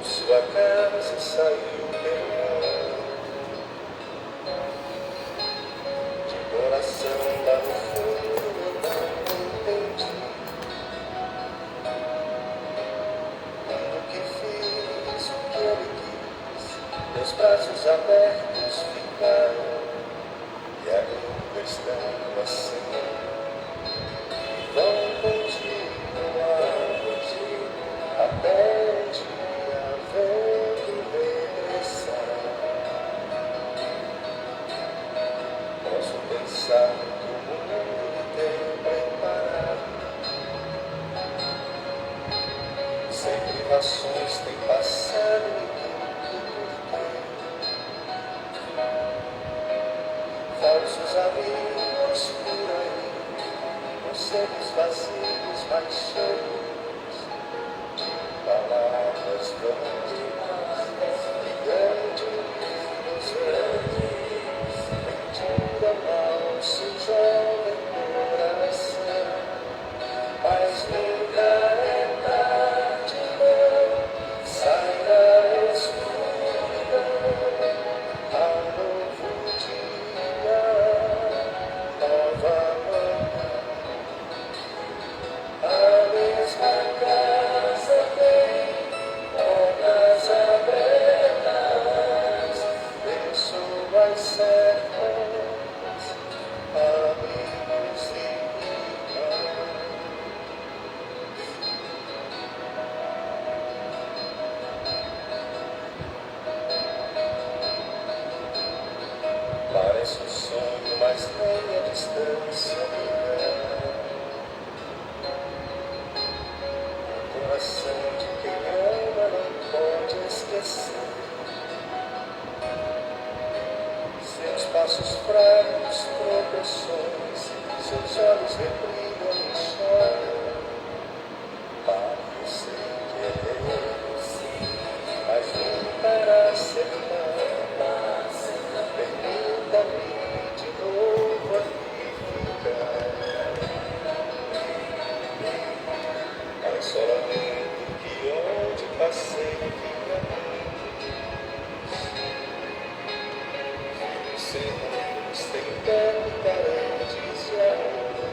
Sua casa saiu pelo de coração lá no fundo, eu não entendi o que fiz, o que ele quis. Meus braços abertos ficaram e ainda estão assim. Vão continuar até o dia vento regressar. Posso pensar que o mundo me tem preparado, sem privações tem passado e tudo tem. Falsos amigos por aí, conselhos vazios, mas cheios de palavras grandes e grandes, mentira mal se joga em coração, mas nunca é tarde, não. Sai da escuridão ao novo dia, nova manhã. A mesma casa tem portas abertas, pessoas certas, amigos e irmãos. Parece um sonho, mas nem a distância me engana. O coração de quem ama não pode esquecer seus passos fracos, tropeções, seus olhos rebrilham e choram. Parto sem querer, mas nunca era acertar. Permita-me de novo aqui ficar. Mas só lamento que onde passei fica sem luz, tem teto, paredes e aonde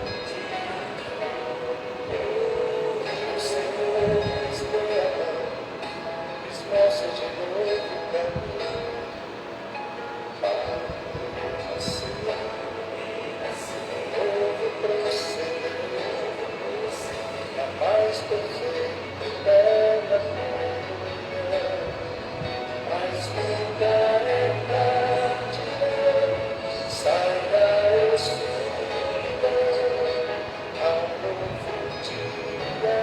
o Senhor nos dê a mão, nos mostra de novo o caminho para nascer, novo proceder, a mais perfeita e bela comunhão. Mas nunca é tarde, não. Sai da escuridão ao novo dia,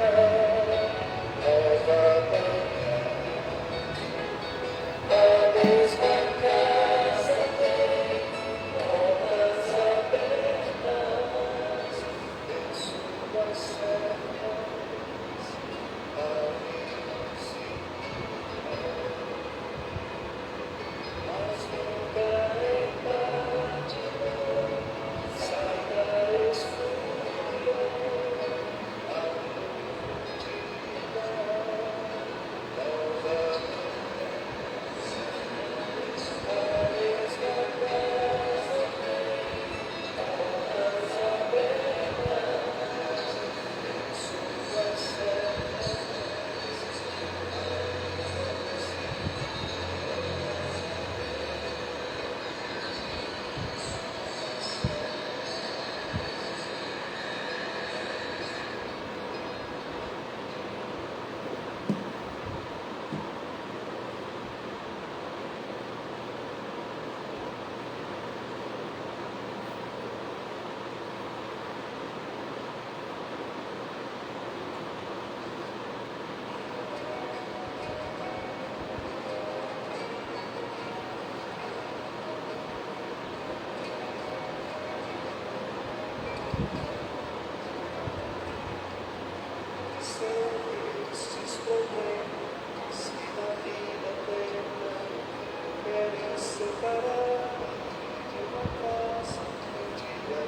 nova manhã. A mesma casa tem portas abertas, pessoas certas, amigos e irmãos. Mas nunca é tarde, não. Sai da escuridão ao novo dia, nova manhã. A mesma casa tem portas abertas, pessoas certas, amigos e são estes momentos que na vida plena querem separar de uma casa um dia.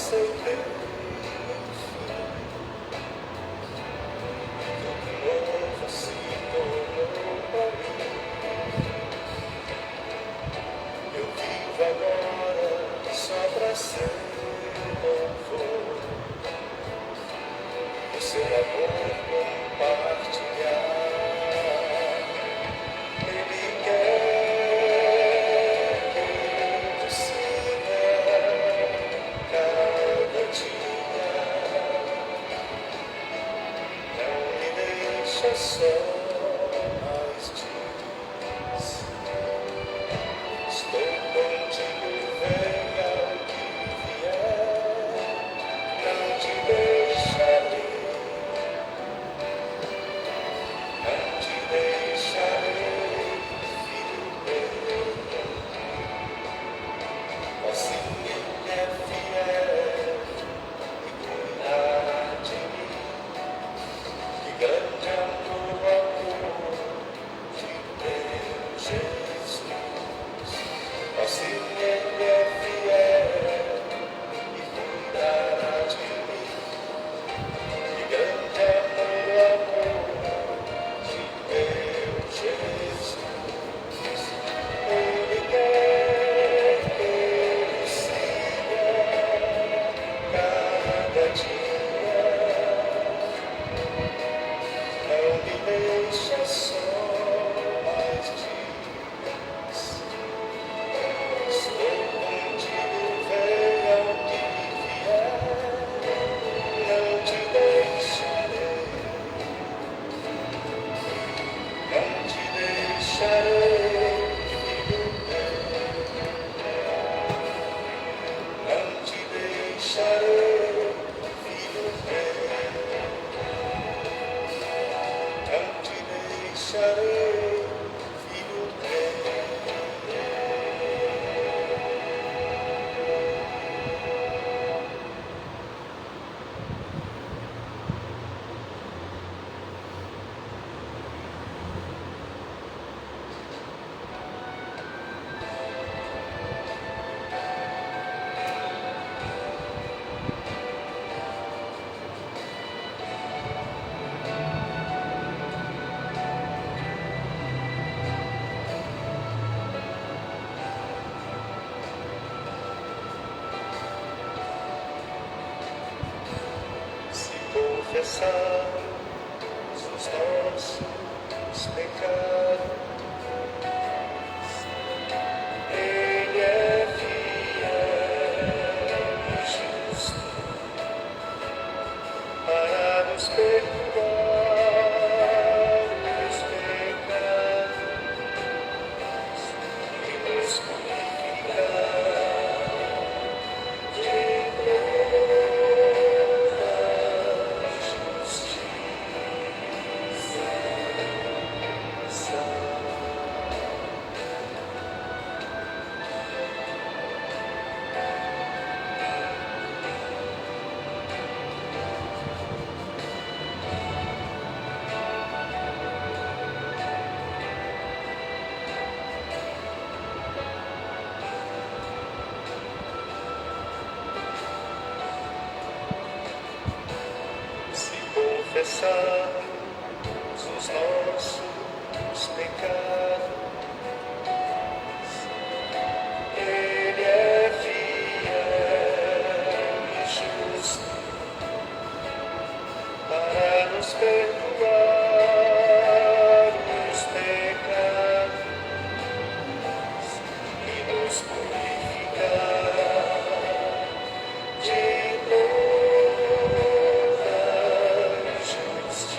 aceitei. seu amor compartilhar. Ele quer que eu te siga cada dia. Não me deixa só, mas diz: estou contigo, venha o que vier. Não te deixarei, não te deixarei, filho meu. Assim Ele é fiel e cuidará de mim. Que grande amor, amor de meu Jesus. Assim Ele é fiel e cuidará de mim. Que grande amor, amor de meu Jesus. Ele quer que eu siga cada dia. Não me deixa só, mas diz: estou contigo, venha o que vier. Não te deixarei, não te deixarei, filho meu. Não te deixarei, filho meu. Não te deixarei, filho meu. Se confessarmos os nossos pecados, Ele é fiel e justo para nos perdoar os pecados e nos purificar de toda justiça. Se confessarmos os nossos pecados, Ele é fiel e justo para nos perdoar os pecados e nos purificar de toda justiça.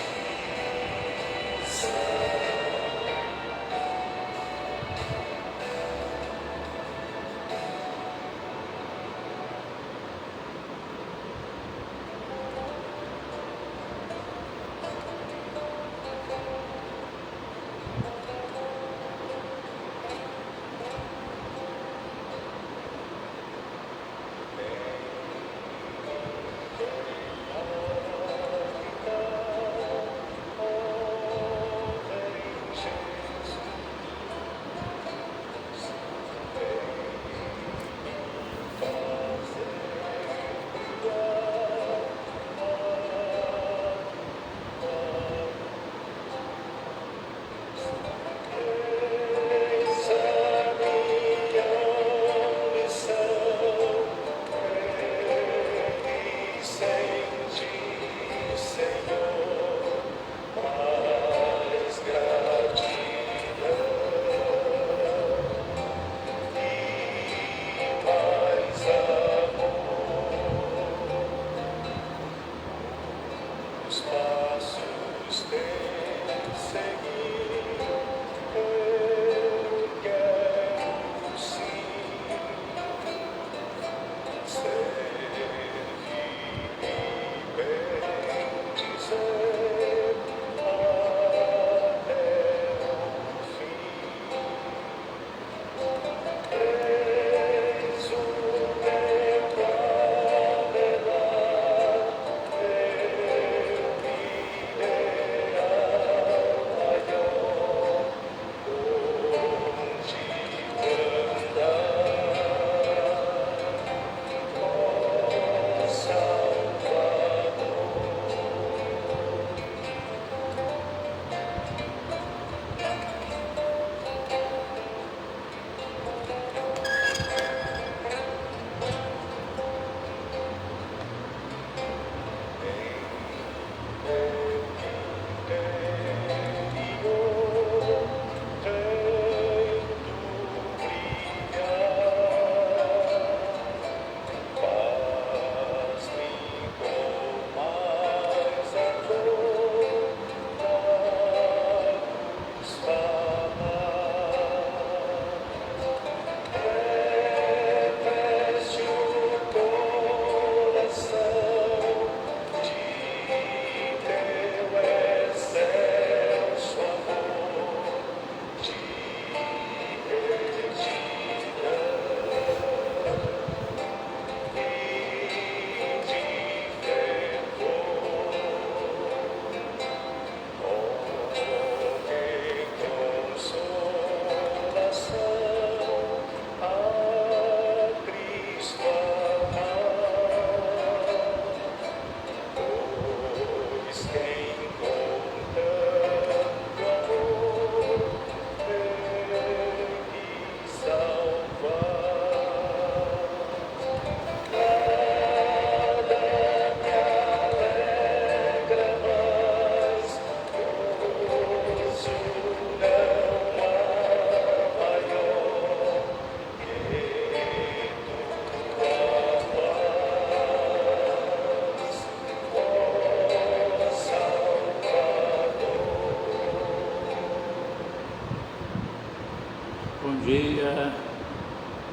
Bom dia,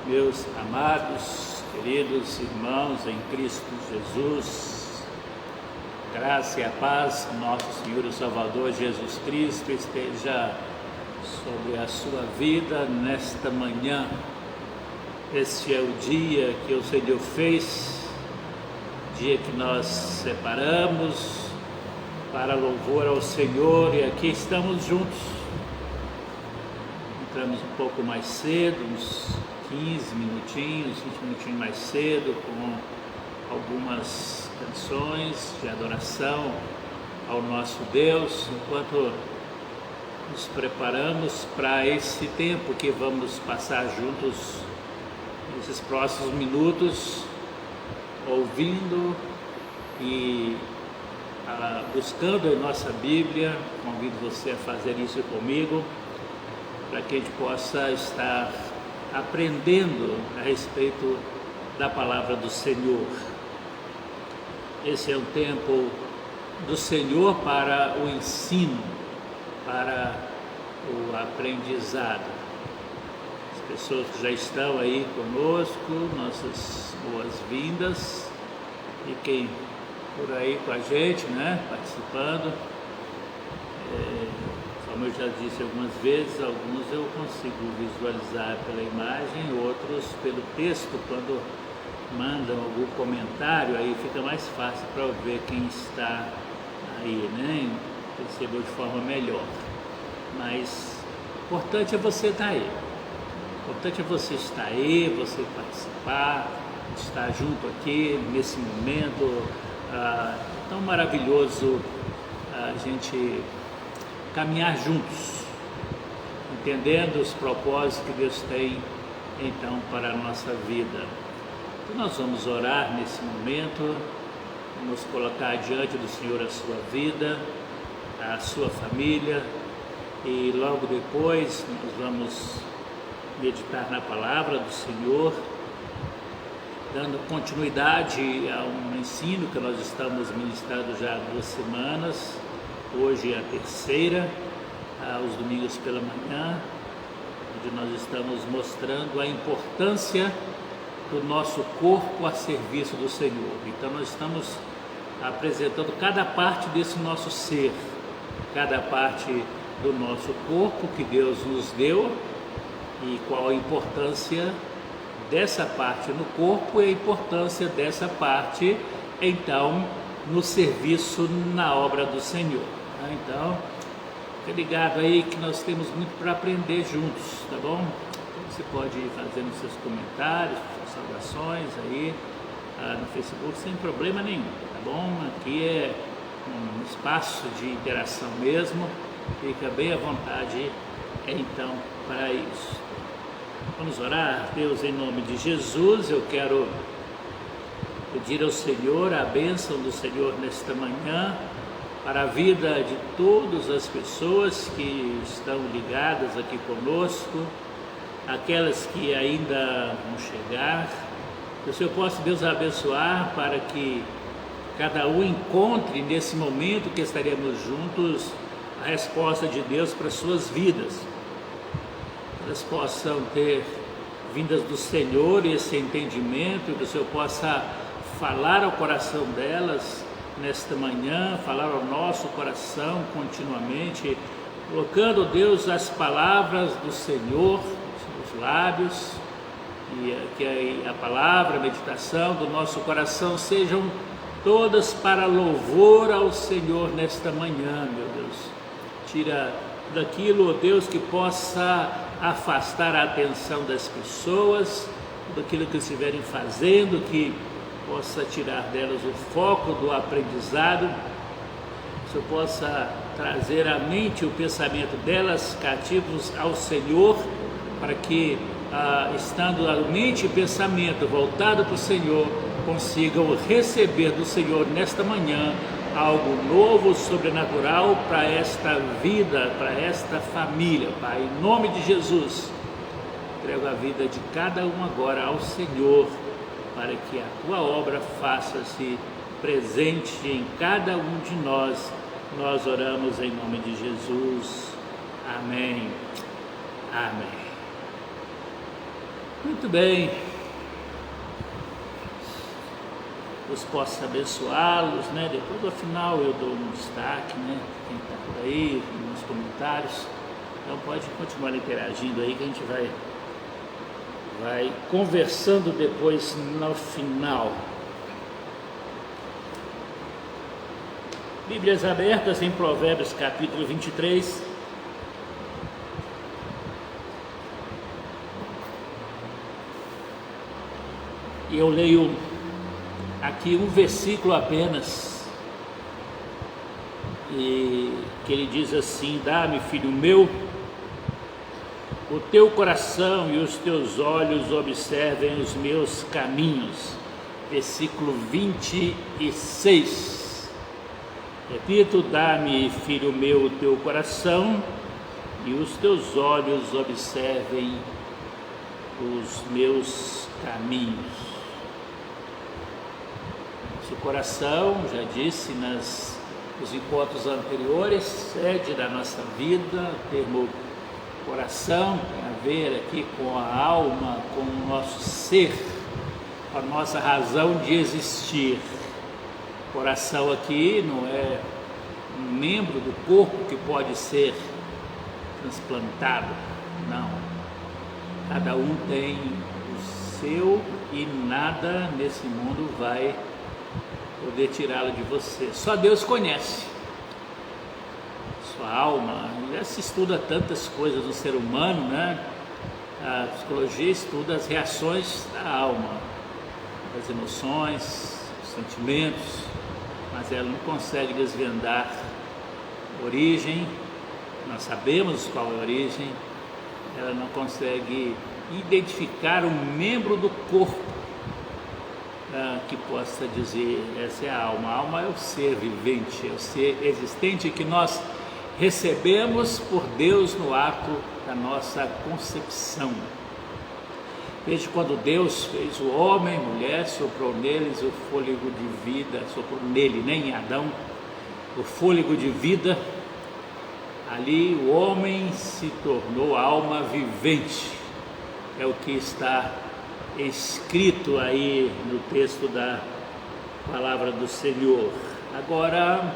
meus amados, queridos irmãos em Cristo Jesus. Graça e a paz, nosso Senhor e Salvador Jesus Cristo esteja sobre a sua vida nesta manhã. Este é o dia que o Senhor fez, dia que nós separamos para louvor ao Senhor, e aqui estamos juntos. Entramos um pouco mais cedo, uns 15 minutinhos, 20 minutinhos mais cedo, com algumas canções de adoração ao nosso Deus, enquanto nos preparamos para esse tempo que vamos passar juntos nesses próximos minutos, ouvindo e buscando em nossa Bíblia. Convido você a fazer isso comigo, para que a gente possa estar aprendendo a respeito da palavra do Senhor. Esse é um tempo do Senhor para o ensino, para o aprendizado. As pessoas que já estão aí conosco, nossas boas-vindas, fiquem por aí com a gente, participando. Como eu já disse algumas vezes, alguns eu consigo visualizar pela imagem, outros pelo texto. Quando mandam algum comentário, aí fica mais fácil para eu ver quem está aí, percebeu de forma melhor. Mas o importante é você estar aí. O importante é você estar aí, você participar, estar junto aqui nesse momento tão maravilhoso, a gente caminhar juntos, entendendo os propósitos que Deus tem então para a nossa vida. Então nós vamos orar nesse momento, vamos colocar diante do Senhor a sua vida, a sua família, e logo depois nós vamos meditar na palavra do Senhor, dando continuidade a um ensino que nós estamos ministrando já há 2 semanas. Hoje é a terceira, aos domingos pela manhã, onde nós estamos mostrando a importância do nosso corpo a serviço do Senhor. Então nós estamos apresentando cada parte desse nosso ser, cada parte do nosso corpo que Deus nos deu e qual a importância dessa parte no corpo e a importância dessa parte, então, no serviço na obra do Senhor. Então, fica ligado aí que nós temos muito para aprender juntos, tá bom? Então, você pode ir fazendo seus comentários, suas saudações aí no Facebook sem problema nenhum, tá bom? Aqui é um espaço de interação mesmo, fica bem à vontade então para isso. Vamos orar. Deus, em nome de Jesus, eu quero pedir ao Senhor a bênção do Senhor nesta manhã para a vida de todas as pessoas que estão ligadas aqui conosco, aquelas que ainda vão chegar. Que o Senhor possa, Deus, abençoar para que cada um encontre nesse momento que estaremos juntos a resposta de Deus para as suas vidas. Elas possam ter vindas do Senhor e esse entendimento, que o Senhor possa falar ao coração delas nesta manhã, falar ao nosso coração continuamente, colocando, Deus, as palavras do Senhor nos lábios, e que a palavra, a meditação do nosso coração sejam todas para louvor ao Senhor nesta manhã, meu Deus. Tira daquilo, Deus, que possa afastar a atenção das pessoas, daquilo que estiverem fazendo, que possa tirar delas o foco do aprendizado, que o Senhor possa trazer à mente o pensamento delas cativos ao Senhor, para que, estando a mente e pensamento voltado para o Senhor, consigam receber do Senhor nesta manhã algo novo, sobrenatural para esta vida, para esta família, Pai. Em nome de Jesus, entrego a vida de cada um agora ao Senhor, para que a Tua obra faça-se presente em cada um de nós. Nós oramos em nome de Jesus. Amém. Amém. Muito bem. Deus possa abençoá-los, né? Depois, ao final, eu dou um destaque, né? Quem está por aí, nos comentários. Então, pode continuar interagindo aí, que a gente vai conversando depois no final. Bíblias abertas em Provérbios, capítulo 23. E eu leio aqui um versículo apenas, e que ele diz assim: dá-me, filho meu, o teu coração e os teus olhos observem os meus caminhos. Versículo 26. Repito: dá-me, filho meu, o teu coração e os teus olhos observem os meus caminhos. O coração, já disse nos encontros anteriores, sede da nossa vida. O termo coração tem a ver aqui com a alma, com o nosso ser, com a nossa razão de existir. Coração aqui não é um membro do corpo que pode ser transplantado, não. Cada um tem o seu e nada nesse mundo vai poder tirá-lo de você. Só Deus conhece sua alma. Já se estuda tantas coisas no ser humano, né? A psicologia estuda as reações da alma, das emoções, dos sentimentos, mas ela não consegue desvendar a origem. Nós sabemos qual é a origem. Ela não consegue identificar um membro do corpo que possa dizer: essa é a alma. A alma é o ser vivente, é o ser existente que nós recebemos por Deus no ato da nossa concepção. Desde quando Deus fez o homem e mulher, soprou neles o fôlego de vida, soprou nele, nem em Adão, o fôlego de vida, Ali o homem se tornou alma vivente, é o que está escrito aí no texto da palavra do Senhor. Agora,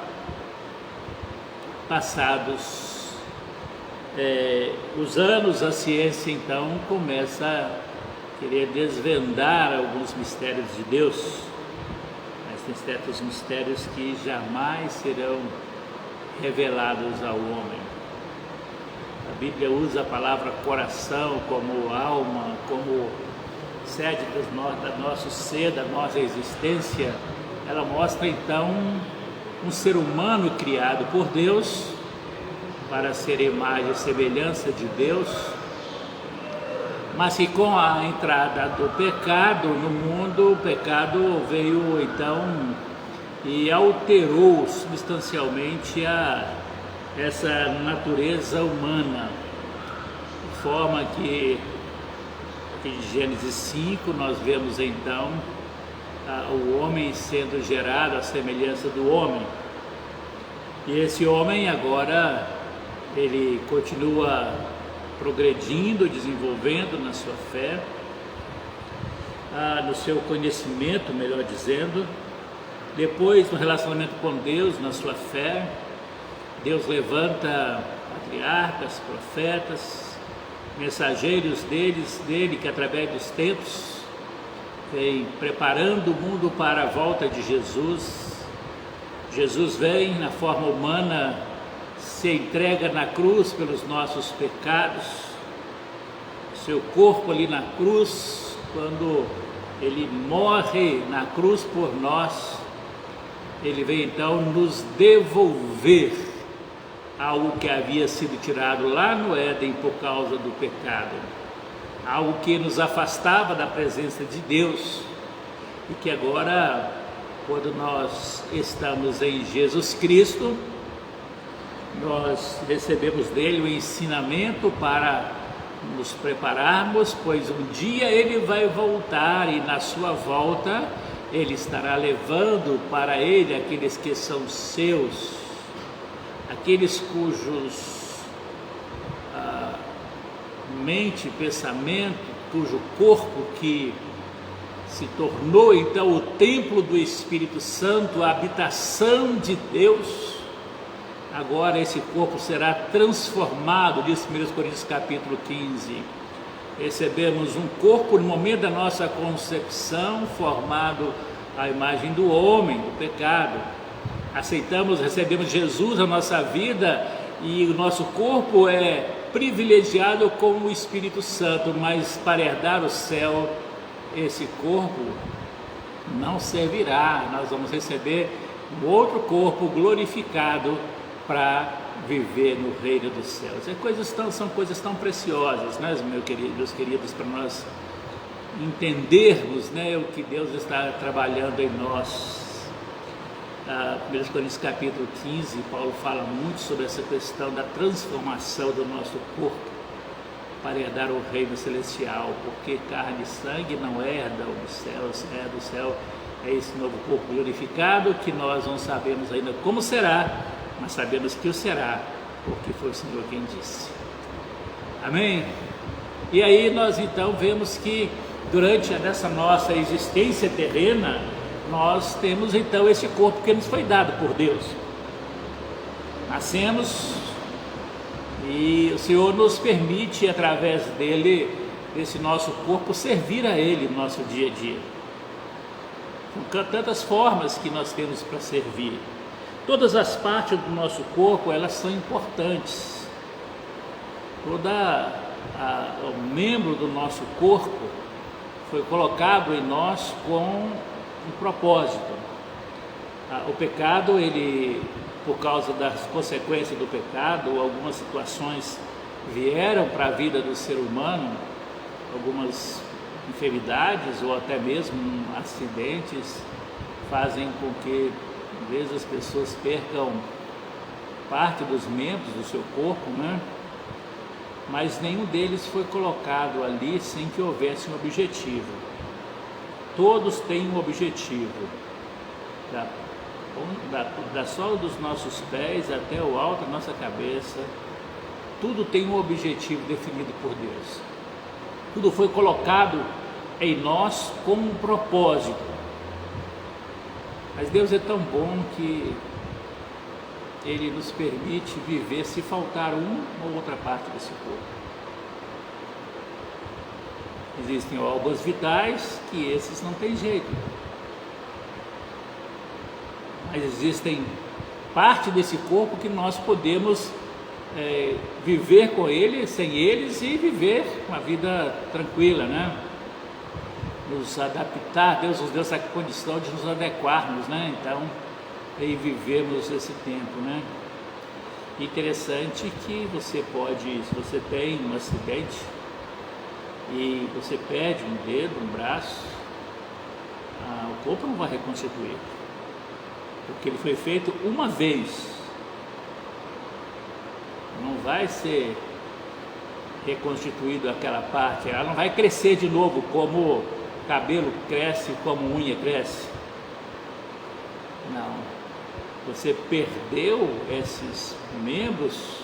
passados os anos, a ciência então começa a querer desvendar alguns mistérios de Deus, mas tem certos mistérios que jamais serão revelados ao homem. A Bíblia usa a palavra coração como alma, como sede do nosso ser, da nossa existência. Ela mostra então um ser humano criado por Deus para ser imagem e semelhança de Deus, mas que com a entrada do pecado no mundo, o pecado veio então e alterou substancialmente essa natureza humana, de forma que em Gênesis 5 nós vemos então o homem sendo gerado à semelhança do homem, e esse homem agora ele continua progredindo, desenvolvendo na sua fé, no seu conhecimento, melhor dizendo. Depois, no relacionamento com Deus, na sua fé, Deus levanta patriarcas, profetas, mensageiros dele que através dos tempos vem preparando o mundo para a volta de Jesus. Jesus vem na forma humana, se entrega na cruz pelos nossos pecados, seu corpo ali na cruz, quando ele morre na cruz por nós, ele vem então nos devolver algo que havia sido tirado lá no Éden por causa do pecado, algo que nos afastava da presença de Deus, e que agora, quando nós estamos em Jesus Cristo, nós recebemos dele o ensinamento para nos prepararmos, pois um dia ele vai voltar, e na sua volta ele estará levando para ele aqueles que são seus, aqueles cujos mente, pensamento, cujo corpo que se tornou então o templo do Espírito Santo, a habitação de Deus. Agora esse corpo será transformado, diz 1 Coríntios capítulo 15. Recebemos um corpo no momento da nossa concepção, formado à imagem do homem, do pecado. Recebemos Jesus na nossa vida, e o nosso corpo é privilegiado com o Espírito Santo, mas para herdar o céu, esse corpo não servirá. Nós vamos receber um outro corpo glorificado para viver no reino dos céus. São coisas tão preciosas, né, meus queridos, para nós entendermos, né, o que Deus está trabalhando em nós. 1 Coríntios capítulo 15, Paulo fala muito sobre essa questão da transformação do nosso corpo para herdar o reino celestial, porque carne e sangue não herdam os céus, do céu é esse novo corpo glorificado, que nós não sabemos ainda como será, mas sabemos que o será, porque foi o Senhor quem disse. Amém? E aí nós então vemos que durante essa nossa existência terrena, nós temos então esse corpo que nos foi dado por Deus. Nascemos e o Senhor nos permite, através dele, desse nosso corpo, servir a Ele no nosso dia a dia. São tantas formas que nós temos para servir. Todas as partes do nosso corpo, elas são importantes. O membro do nosso corpo foi colocado em nós com um propósito. O pecado, por causa das consequências do pecado, algumas situações vieram para a vida do ser humano, algumas enfermidades ou até mesmo acidentes fazem com que às vezes as pessoas percam parte dos membros do seu corpo, né? Mas nenhum deles foi colocado ali sem que houvesse um objetivo. Todos têm um objetivo. da sola dos nossos pés até o alto da nossa cabeça, tudo tem um objetivo definido por Deus. Tudo foi colocado em nós como um propósito. Mas Deus é tão bom que Ele nos permite viver se faltar uma ou outra parte desse corpo. Existem órgãos vitais que esses não tem jeito. Mas existem parte desse corpo que nós podemos viver com ele, sem eles, e viver uma vida tranquila, né? Nos adaptar, Deus nos deu essa condição de nos adequarmos, né? Então, e vivemos esse tempo, né? Interessante que você pode, se você tem um acidente e você perde um dedo, um braço, o corpo não vai reconstituir, porque ele foi feito uma vez. Não vai ser reconstituído aquela parte, ela não vai crescer de novo como cabelo cresce, como unha cresce. Não. Você perdeu esses membros,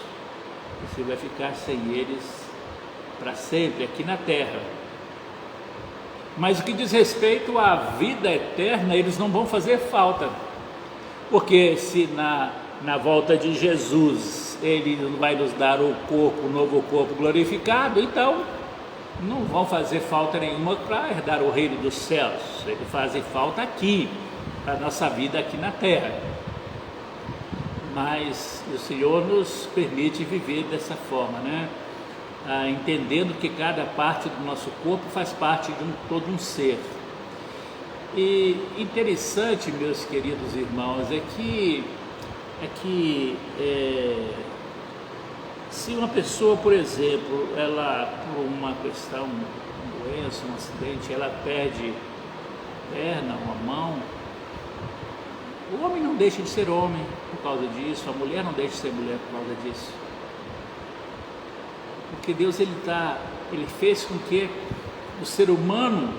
você vai ficar sem eles para sempre aqui na terra. Mas o que diz respeito à vida eterna, eles não vão fazer falta, porque se na volta de Jesus Ele vai nos dar o novo corpo glorificado, então não vão fazer falta nenhuma para herdar o reino dos céus. Eles fazem falta aqui, para a nossa vida aqui na terra. Mas o Senhor nos permite viver dessa forma, né? Entendendo que cada parte do nosso corpo faz parte de todo um ser. E interessante, meus queridos irmãos, é que se uma pessoa, por exemplo, ela por uma questão, uma doença, um acidente, ela perde a perna, uma mão, o homem não deixa de ser homem por causa disso, a mulher não deixa de ser mulher por causa disso. Porque Deus ele fez com que o ser humano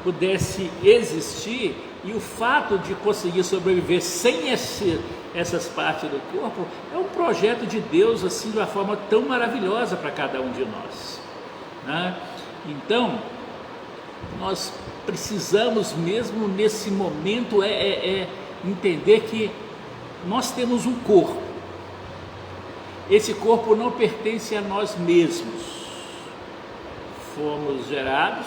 pudesse existir, e o fato de conseguir sobreviver sem essas partes do corpo é um projeto de Deus assim de uma forma tão maravilhosa para cada um de nós, né? Então nós precisamos mesmo nesse momento entender que nós temos um corpo. Esse corpo não pertence a nós mesmos. Fomos gerados,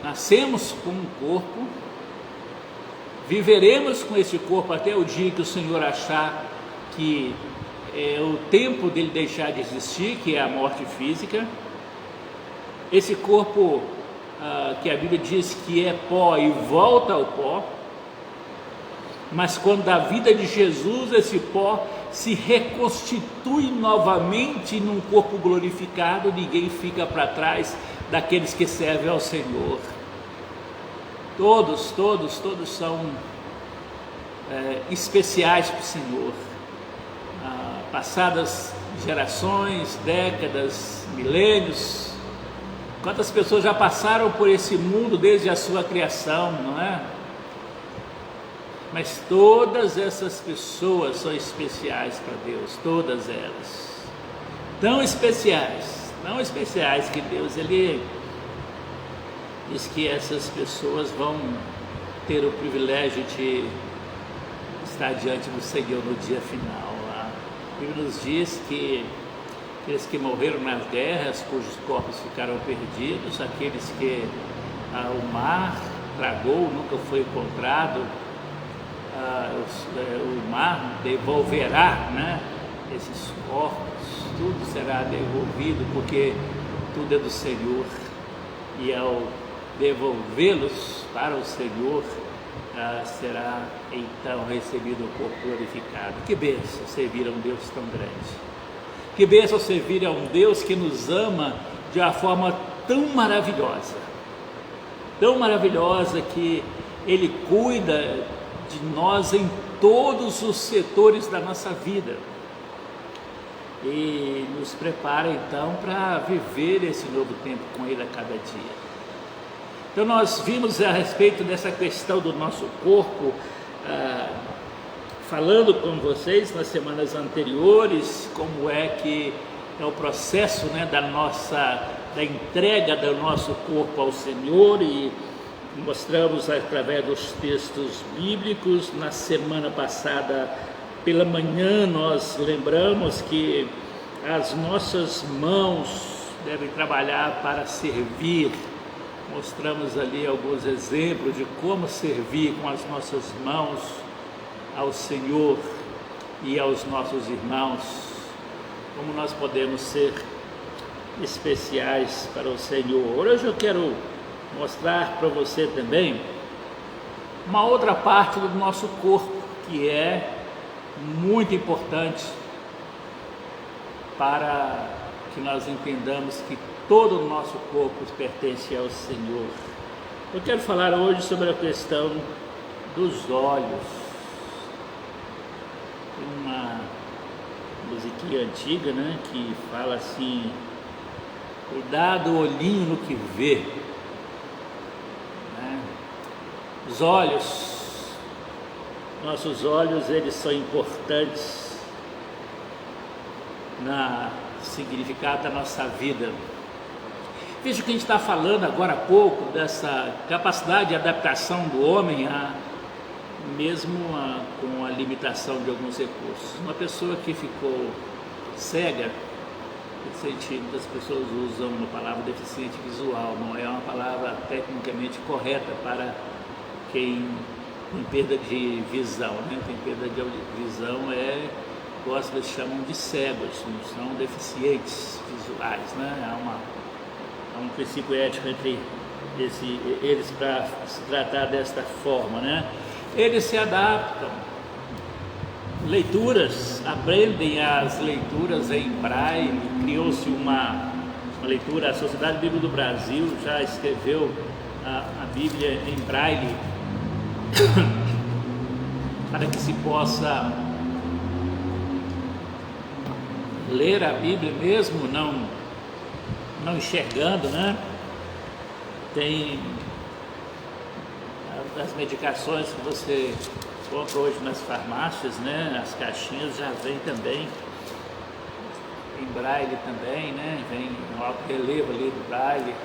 nascemos com um corpo, viveremos com esse corpo até o dia que o Senhor achar que é o tempo dele deixar de existir, que é a morte física. Esse corpo que a Bíblia diz que é pó e volta ao pó, mas quando da vida de Jesus esse pó se reconstitui novamente num corpo glorificado, ninguém fica para trás daqueles que servem ao Senhor. Todos são especiais para o Senhor. Passadas gerações, décadas, milênios, quantas pessoas já passaram por esse mundo desde a sua criação, não é? Mas todas essas pessoas são especiais para Deus, todas elas. Tão especiais que Deus, Ele diz que essas pessoas vão ter o privilégio de estar diante do Senhor no dia final. A Bíblia nos diz que aqueles que morreram nas guerras, cujos corpos ficaram perdidos, aqueles que o mar tragou, nunca foi encontrado, o mar devolverá, né, esses corpos, tudo será devolvido, porque tudo é do Senhor, e ao devolvê-los para o Senhor, será então recebido o corpo glorificado. Que bênção servir a um Deus tão grande, que bênção servir a um Deus que nos ama de uma forma tão maravilhosa que Ele cuida de nós em todos os setores da nossa vida e nos prepara então para viver esse novo tempo com Ele a cada dia. Então nós vimos a respeito dessa questão do nosso corpo, falando com vocês nas semanas anteriores como é que é o processo, né, da entrega do nosso corpo ao Senhor, e mostramos através dos textos bíblicos. Na semana passada, pela manhã, nós lembramos que as nossas mãos devem trabalhar para servir. Mostramos ali alguns exemplos de como servir com as nossas mãos ao Senhor e aos nossos irmãos, como nós podemos ser especiais para o Senhor. Hoje eu quero mostrar para você também uma outra parte do nosso corpo que é muito importante para que nós entendamos que todo o nosso corpo pertence ao Senhor. Eu quero falar hoje sobre a questão dos olhos. Tem uma musiquinha antiga, né, que fala assim: cuidado o olhinho no que vê. Os olhos, nossos olhos, eles são importantes na significado da nossa vida. Veja que a gente está falando agora há pouco dessa capacidade de adaptação do homem, com a limitação de alguns recursos. Uma pessoa que ficou cega, muitas pessoas usam a palavra deficiente visual, não é uma palavra tecnicamente correta para quem tem perda de visão, né? Tem perda de visão, eles chamam de cegos, não são deficientes visuais, né? Há um princípio ético entre eles para se tratar desta forma, né? Eles se adaptam, leituras, aprendem as leituras em braille. Criou-se uma leitura, a Sociedade Bíblica do Brasil já escreveu a Bíblia em braille para que se possa ler a Bíblia mesmo não enxergando, né? Tem as medicações que você compra hoje nas farmácias, né? As caixinhas já vem também em braille também, né? Vem no alto relevo ali do braille.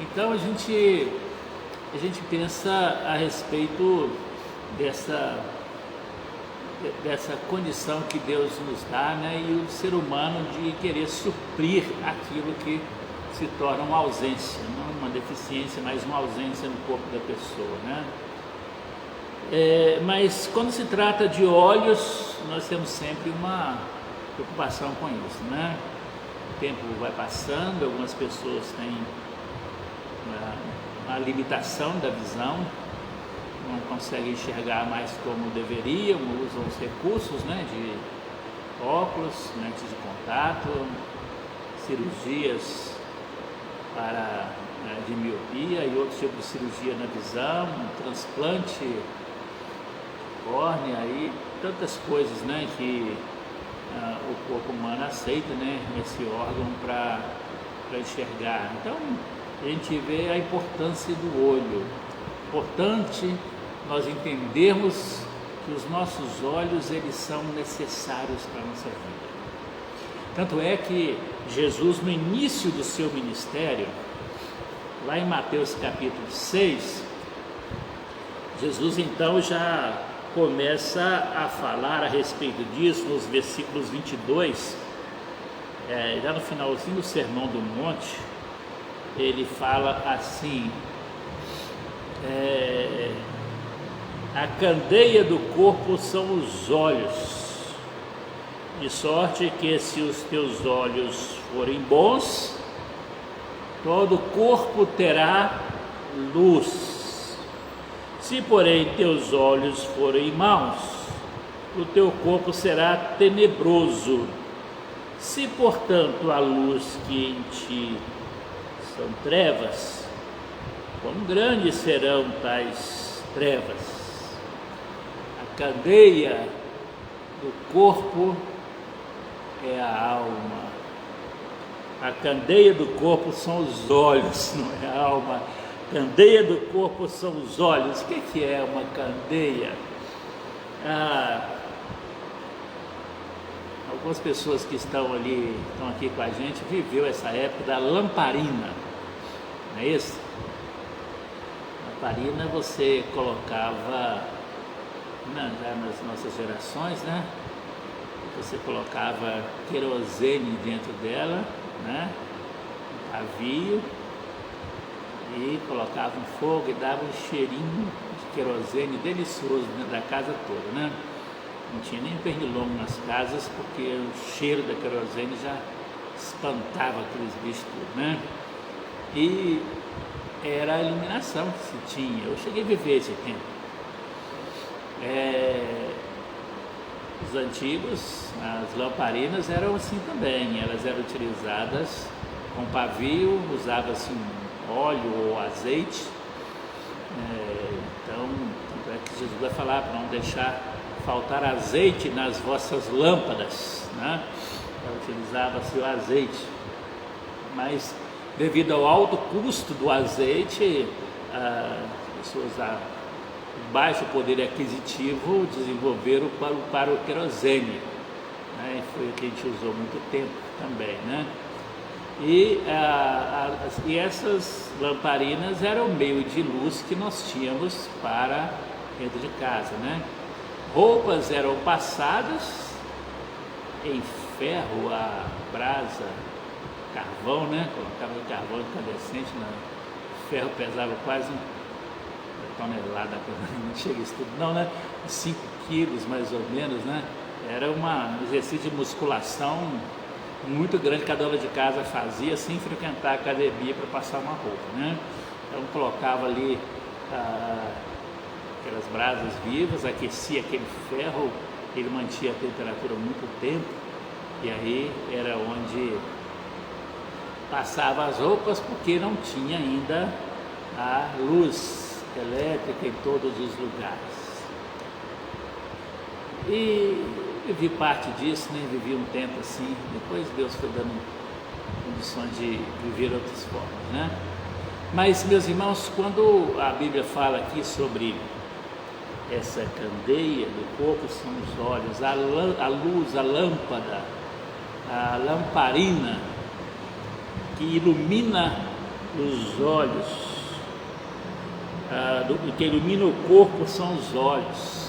Então a gente pensa a respeito dessa condição que Deus nos dá, né? E o ser humano de querer suprir aquilo que se torna uma ausência, não uma deficiência, mas uma ausência no corpo da pessoa, né? Mas quando se trata de olhos, nós temos sempre uma preocupação com isso, né? O tempo vai passando, algumas pessoas têm uma limitação da visão, não conseguem enxergar mais como deveriam, usam os recursos, né, de óculos, lentes de contato, cirurgias de miopia e outros tipos de cirurgia na visão, transplante córnea e tantas coisas, né, que o corpo humano aceita, né, esse órgão para enxergar. Então a gente vê a importância do olho. Importante nós entendermos que os nossos olhos, eles são necessários para a nossa vida. Tanto é que Jesus, no início do seu ministério, lá em Mateus capítulo 6, Jesus então já começa a falar a respeito disso nos versículos 22, já no finalzinho do Sermão do Monte. Ele fala assim: a candeia do corpo são os olhos, de sorte que se os teus olhos forem bons, todo o corpo terá luz. Se porém teus olhos forem maus, o teu corpo será tenebroso. Se portanto a luz que em ti são trevas, quão grandes serão tais trevas? A candeia do corpo é a alma. A candeia do corpo são os olhos, não é a alma. Candeia do corpo são os olhos. O que é uma candeia? Algumas pessoas que estão aqui com a gente, viveu essa época da lamparina, não é isso? Lamparina você colocava, já nas nossas gerações, né? Você colocava querosene dentro dela, né? Um pavio, e colocava um fogo e dava um cheirinho de querosene delicioso dentro da casa toda, né? Não tinha nem pernilongo nas casas, porque o cheiro da querosene já espantava aqueles bichos tudo, né? E era a iluminação que se tinha. Eu cheguei a viver esse tempo. Os antigos, as lamparinas eram assim também. Elas eram utilizadas com pavio, usava-se óleo ou azeite. Então, tanto é que Jesus vai falar para não deixar faltar azeite nas vossas lâmpadas, né? Utilizava-se o azeite, mas devido ao alto custo do azeite, as pessoas a baixo poder aquisitivo desenvolveram para o querosene, né? Foi o que a gente usou muito tempo também, né? E essas lamparinas eram o meio de luz que nós tínhamos para dentro de casa, né? Roupas eram passadas em ferro a brasa, carvão, né? Colocava o carvão incandescente, o ferro pesava quase uma tonelada, não chega isso tudo não, né? 5 quilos mais ou menos, né? Era um exercício de musculação muito grande que cada dona de casa fazia sem frequentar a academia para passar uma roupa, né? Então colocava ali aquelas brasas vivas, aquecia aquele ferro, ele mantinha a temperatura muito tempo, e aí era onde passava as roupas, porque não tinha ainda a luz elétrica em todos os lugares. E vivi parte disso, né? Vivi um tempo assim, depois Deus foi dando condições de viver outras formas, né? Mas, meus irmãos, quando a Bíblia fala aqui sobre essa candeia do corpo são os olhos, a luz, a lâmpada, a lamparina que ilumina os olhos, que ilumina o corpo são os olhos.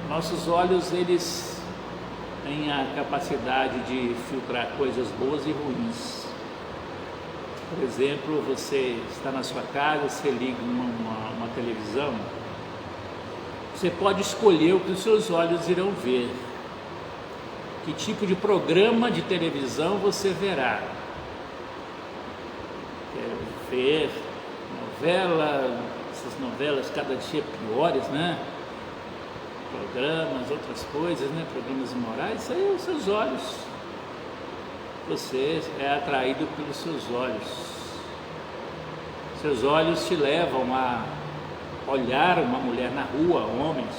Nossos olhos, eles têm a capacidade de filtrar coisas boas e ruins. Por exemplo, você está na sua casa, você liga uma televisão, você pode escolher o que os seus olhos irão ver, que tipo de programa de televisão você verá. Quer ver novela, essas novelas cada dia piores, né? Programas, outras coisas, né? Programas imorais, isso aí, os seus olhos. Você é atraído pelos seus olhos. Seus olhos te levam a olhar uma mulher na rua, homens.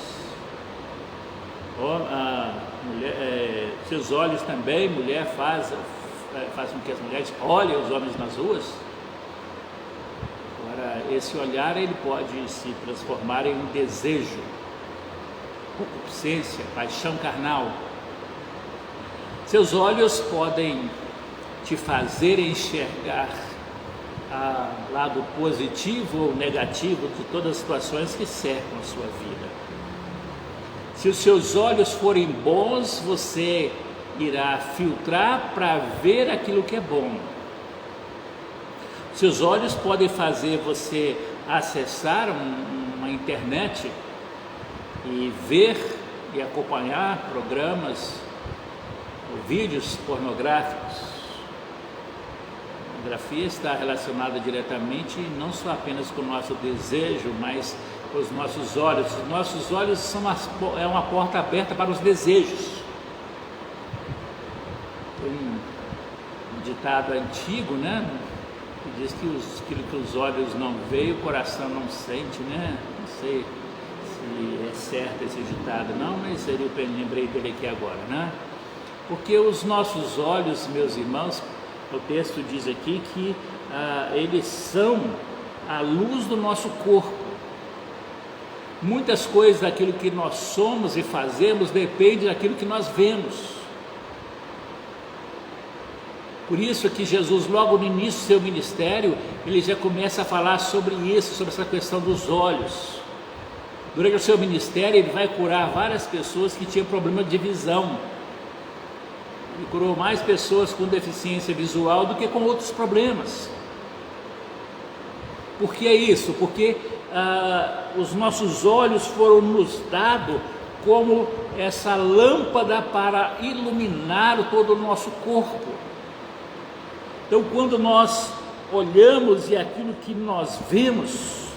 Seus olhos também, mulher, faz com que as mulheres olhem os homens nas ruas. Agora, esse olhar, ele pode se transformar em um desejo, concupiscência, paixão carnal. Seus olhos podem te fazer enxergar lado positivo ou negativo de todas as situações que cercam a sua vida. Se os seus olhos forem bons, você irá filtrar para ver aquilo que é bom. Seus olhos podem fazer você acessar uma internet e ver e acompanhar programas ou vídeos pornográficos. A pornografia está relacionada diretamente não só apenas com o nosso desejo, mas com os nossos olhos. Os nossos olhos são uma porta aberta para os desejos. Tem um ditado antigo, né? Que diz que aquilo que os olhos não veem, o coração não sente, né? Não sei se é certo esse ditado não, mas eu lembrei dele aqui agora, né? Porque os nossos olhos, meus irmãos, o texto diz aqui que eles são a luz do nosso corpo. Muitas coisas daquilo que nós somos e fazemos depende daquilo que nós vemos. Por isso que Jesus, logo no início do seu ministério, ele já começa a falar sobre isso, sobre essa questão dos olhos. Durante o seu ministério, ele vai curar várias pessoas que tinham problema de visão. Ele curou mais pessoas com deficiência visual do que com outros problemas. Por que é isso? Porque os nossos olhos foram nos dados como essa lâmpada para iluminar todo o nosso corpo. Então, quando nós olhamos e aquilo que nós vemos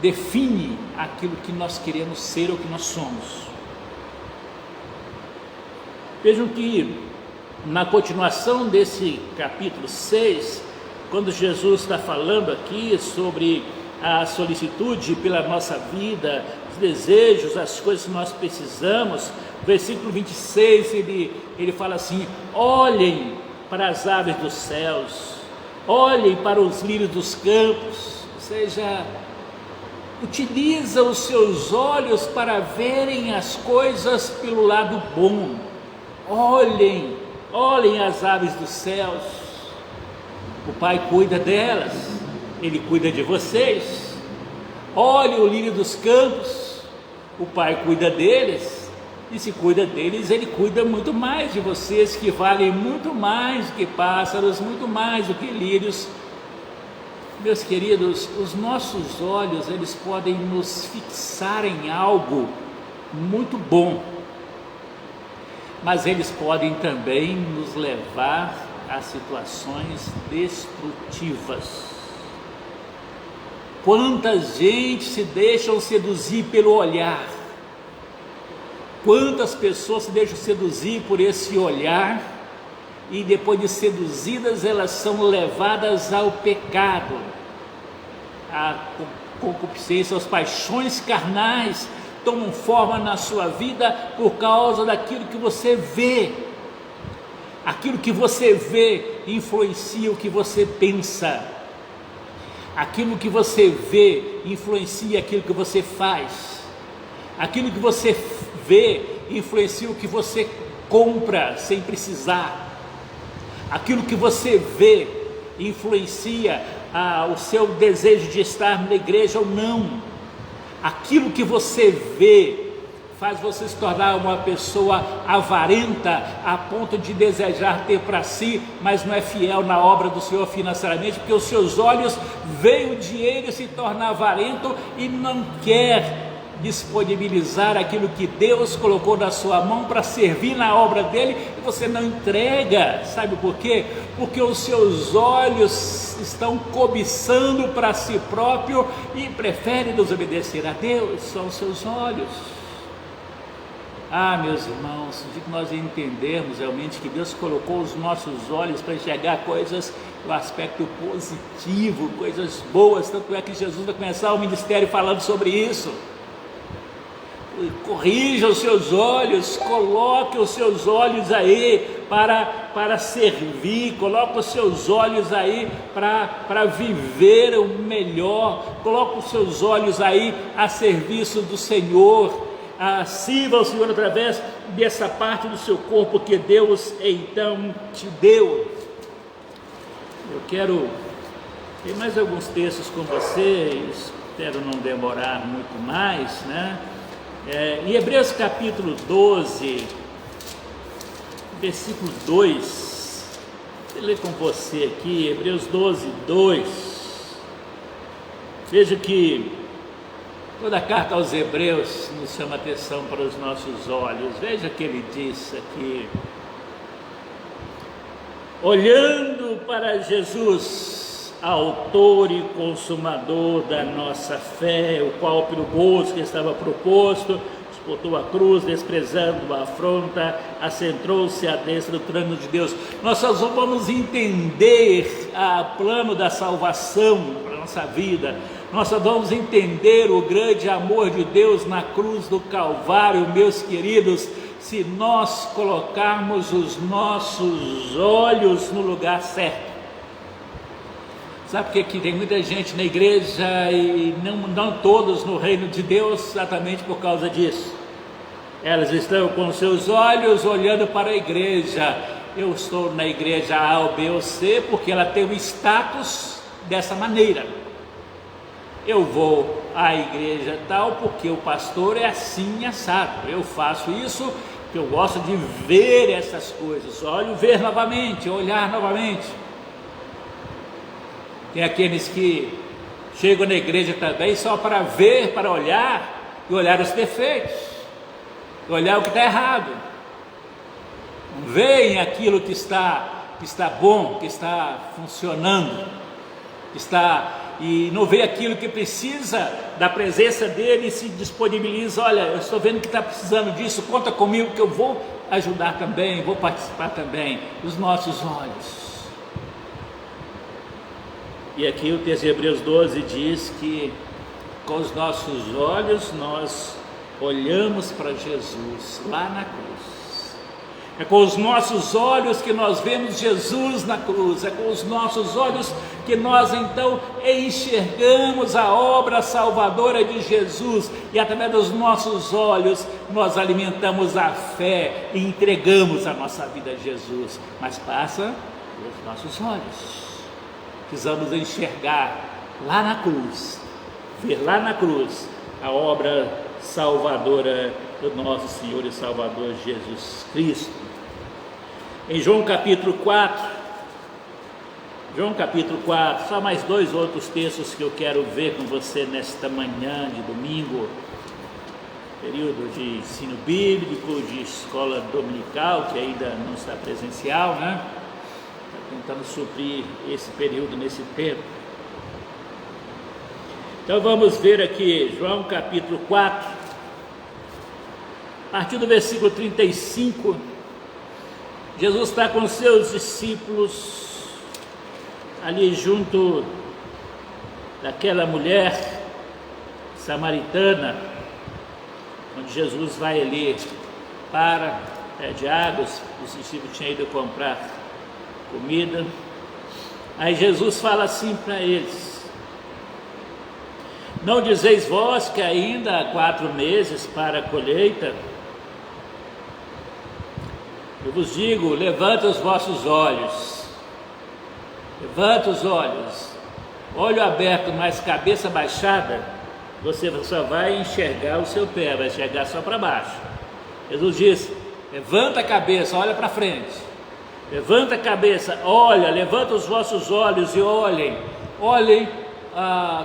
define aquilo que nós queremos ser ou que nós somos. Vejam que na continuação desse capítulo 6, quando Jesus está falando aqui sobre a solicitude pela nossa vida, os desejos, as coisas que nós precisamos, versículo 26, ele fala assim: olhem para as aves dos céus, olhem para os lírios dos campos, ou seja, utiliza os seus olhos para verem as coisas pelo lado bom. Olhem as aves dos céus, o Pai cuida delas, Ele cuida de vocês. Olhe o lírio dos campos, o Pai cuida deles, e se cuida deles, Ele cuida muito mais de vocês, que valem muito mais do que pássaros, muito mais do que lírios. Meus queridos, os nossos olhos, eles podem nos fixar em algo muito bom, mas eles podem também nos levar a situações destrutivas. Quanta gente se deixam seduzir pelo olhar, quantas pessoas se deixam seduzir por esse olhar, e depois de seduzidas elas são levadas ao pecado, à concupiscência, às paixões carnais, tomam forma na sua vida por causa daquilo que você vê. Aquilo que você vê influencia o que você pensa. Aquilo que você vê influencia aquilo que você faz. Aquilo que você vê influencia o que você compra sem precisar. Aquilo que você vê influencia o seu desejo de estar na igreja ou não. Aquilo que você vê faz você se tornar uma pessoa avarenta a ponto de desejar ter para si, mas não é fiel na obra do Senhor financeiramente, porque os seus olhos veem o dinheiro e se torna avarento e não quer disponibilizar aquilo que Deus colocou na sua mão para servir na obra dele, e você não entrega. Sabe por quê? Porque os seus olhos estão cobiçando para si próprio e preferem desobedecer a Deus. São os seus olhos. Meus irmãos, de que nós entendermos realmente que Deus colocou os nossos olhos para enxergar coisas do aspecto positivo, coisas boas, tanto é que Jesus vai começar o ministério falando sobre isso. Corrija os seus olhos, coloque os seus olhos aí para servir, coloque os seus olhos aí para viver o melhor, coloque os seus olhos aí a serviço do Senhor. Sirva ao Senhor através dessa parte do seu corpo que Deus então te deu. Eu quero ter mais alguns textos com vocês, espero não demorar muito mais, né? Em Hebreus capítulo 12, versículo 2, vou ler com você aqui, Hebreus 12, 2, veja que toda a carta aos Hebreus nos chama atenção para os nossos olhos. Veja que ele diz aqui: olhando para Jesus, autor e consumador da nossa fé, o qual pelo gozo que estava proposto, suportou a cruz, desprezando a afronta, assentou-se à destra do trono de Deus. Nós só vamos entender o plano da salvação para a nossa vida, nós só vamos entender o grande amor de Deus na cruz do Calvário, meus queridos, se nós colocarmos os nossos olhos no lugar certo. Sabe por que tem muita gente na igreja e não todos no reino de Deus? Exatamente por causa disso. Elas estão com seus olhos olhando para a igreja. Eu estou na igreja A ou B ou C porque ela tem o status dessa maneira. Eu vou à igreja tal porque o pastor é assim assado. Eu faço isso porque eu gosto de ver essas coisas. Ver novamente, olhar novamente. Tem aqueles que chegam na igreja também só para ver, para olhar e olhar os defeitos, e olhar o que está errado. Não veem aquilo que está bom, que está funcionando, e não vê aquilo que precisa da presença dele e se disponibiliza. Olha, eu estou vendo que está precisando disso, conta comigo que eu vou ajudar também, vou participar também. Os nossos olhos. E aqui o texto de Hebreus 12 diz que com os nossos olhos nós olhamos para Jesus lá na cruz. É com os nossos olhos que nós vemos Jesus na cruz. É com os nossos olhos que nós então enxergamos a obra salvadora de Jesus. E através dos nossos olhos nós alimentamos a fé e entregamos a nossa vida a Jesus. Mas passa pelos nossos olhos. Precisamos enxergar lá na cruz, ver lá na cruz a obra salvadora do nosso Senhor e Salvador Jesus Cristo. Em João capítulo 4, só mais 2 outros textos que eu quero ver com você nesta manhã de domingo, período de ensino bíblico, de escola dominical, que ainda não está presencial, né? Tentando suprir esse período nesse tempo. Então vamos ver aqui, João capítulo 4, a partir do versículo 35, Jesus está com seus discípulos ali junto daquela mulher samaritana, onde Jesus vai ali para pede água, os discípulos tinham ido comprar comida. Aí Jesus fala assim para eles: não dizeis vós que ainda há 4 meses para a colheita? Eu vos digo, levanta os vossos olhos, levanta os olhos, olho aberto, mas cabeça baixada, você só vai enxergar o seu pé, vai enxergar só para baixo. Jesus diz: levanta a cabeça, olha para frente. Levanta a cabeça, olha, levanta os vossos olhos e olhem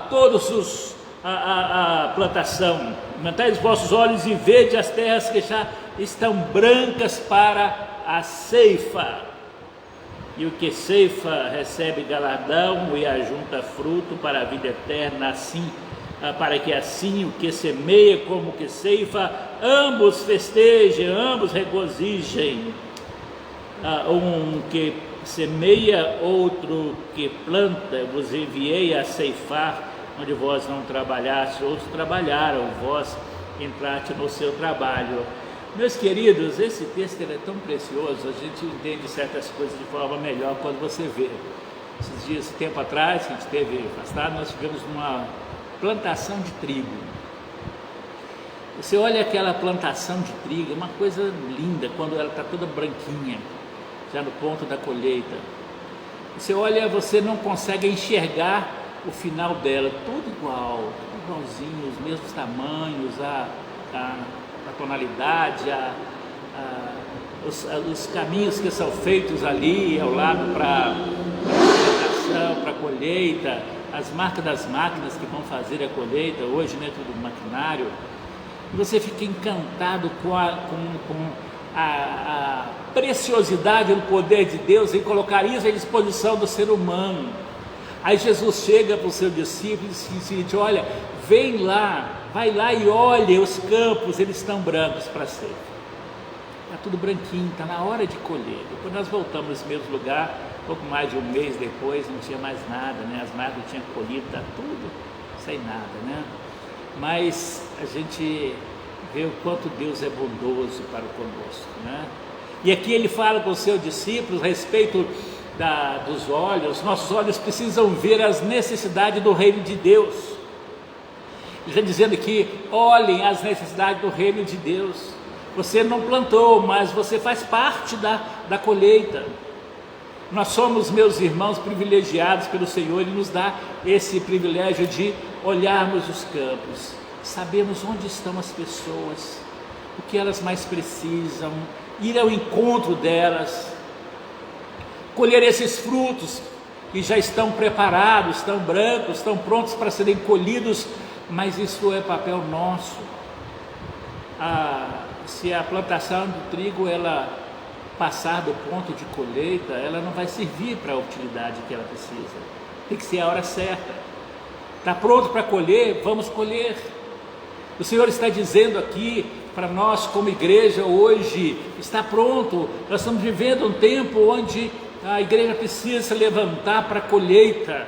todos a plantação. Levantai os vossos olhos e vede as terras que já estão brancas para a ceifa. E o que ceifa recebe galardão e ajunta fruto para a vida eterna, assim, para que assim o que semeia como o que ceifa, ambos festejem, ambos regozijem. Um que semeia, outro que planta, vos enviei a ceifar, onde vós não trabalhaste, outros trabalharam, vós entraste no seu trabalho. Meus queridos, esse texto é tão precioso, a gente entende certas coisas de forma melhor quando você vê. Esse tempo atrás, que a gente esteve afastado, nós tivemos uma plantação de trigo. Você olha aquela plantação de trigo, é uma coisa linda, quando ela está toda branquinha, já no ponto da colheita. Você olha, você não consegue enxergar o final dela, tudo igual, tudo igualzinho, os mesmos tamanhos, a tonalidade, os caminhos que são feitos ali ao lado para a plantação, para a colheita, as marcas das máquinas que vão fazer a colheita hoje, né, tudo maquinário. E você fica encantado com a preciosidade do poder de Deus em colocar isso à disposição do ser humano. Aí Jesus chega para o seu discípulo e diz o seguinte: olha, vem lá, vai lá e olha os campos, eles estão brancos para sempre. Está tudo branquinho, está na hora de colher. Depois nós voltamos nesse mesmo lugar, pouco mais de um mês depois, não tinha mais nada, né? As máquinas tinham colhido, está tudo sem nada, né? Mas a gente vê o quanto Deus é bondoso para conosco, né? E aqui ele fala com os seus discípulos a respeito dos olhos, nossos olhos precisam ver as necessidades do reino de Deus. Ele está dizendo aqui: olhem as necessidades do reino de Deus. Você não plantou, mas você faz parte da colheita. Nós somos, meus irmãos, privilegiados pelo Senhor. Ele nos dá esse privilégio de olharmos os campos, sabermos onde estão as pessoas, o que elas mais precisam, ir ao encontro delas, colher esses frutos que já estão preparados, estão brancos, estão prontos para serem colhidos, mas isso é papel nosso. Se a plantação do trigo ela passar do ponto de colheita, ela não vai servir para a utilidade que ela precisa. Tem que ser a hora certa. Está pronto para colher? Vamos colher. O Senhor está dizendo aqui para nós como igreja hoje: está pronto. Nós estamos vivendo um tempo onde a igreja precisa se levantar para a colheita.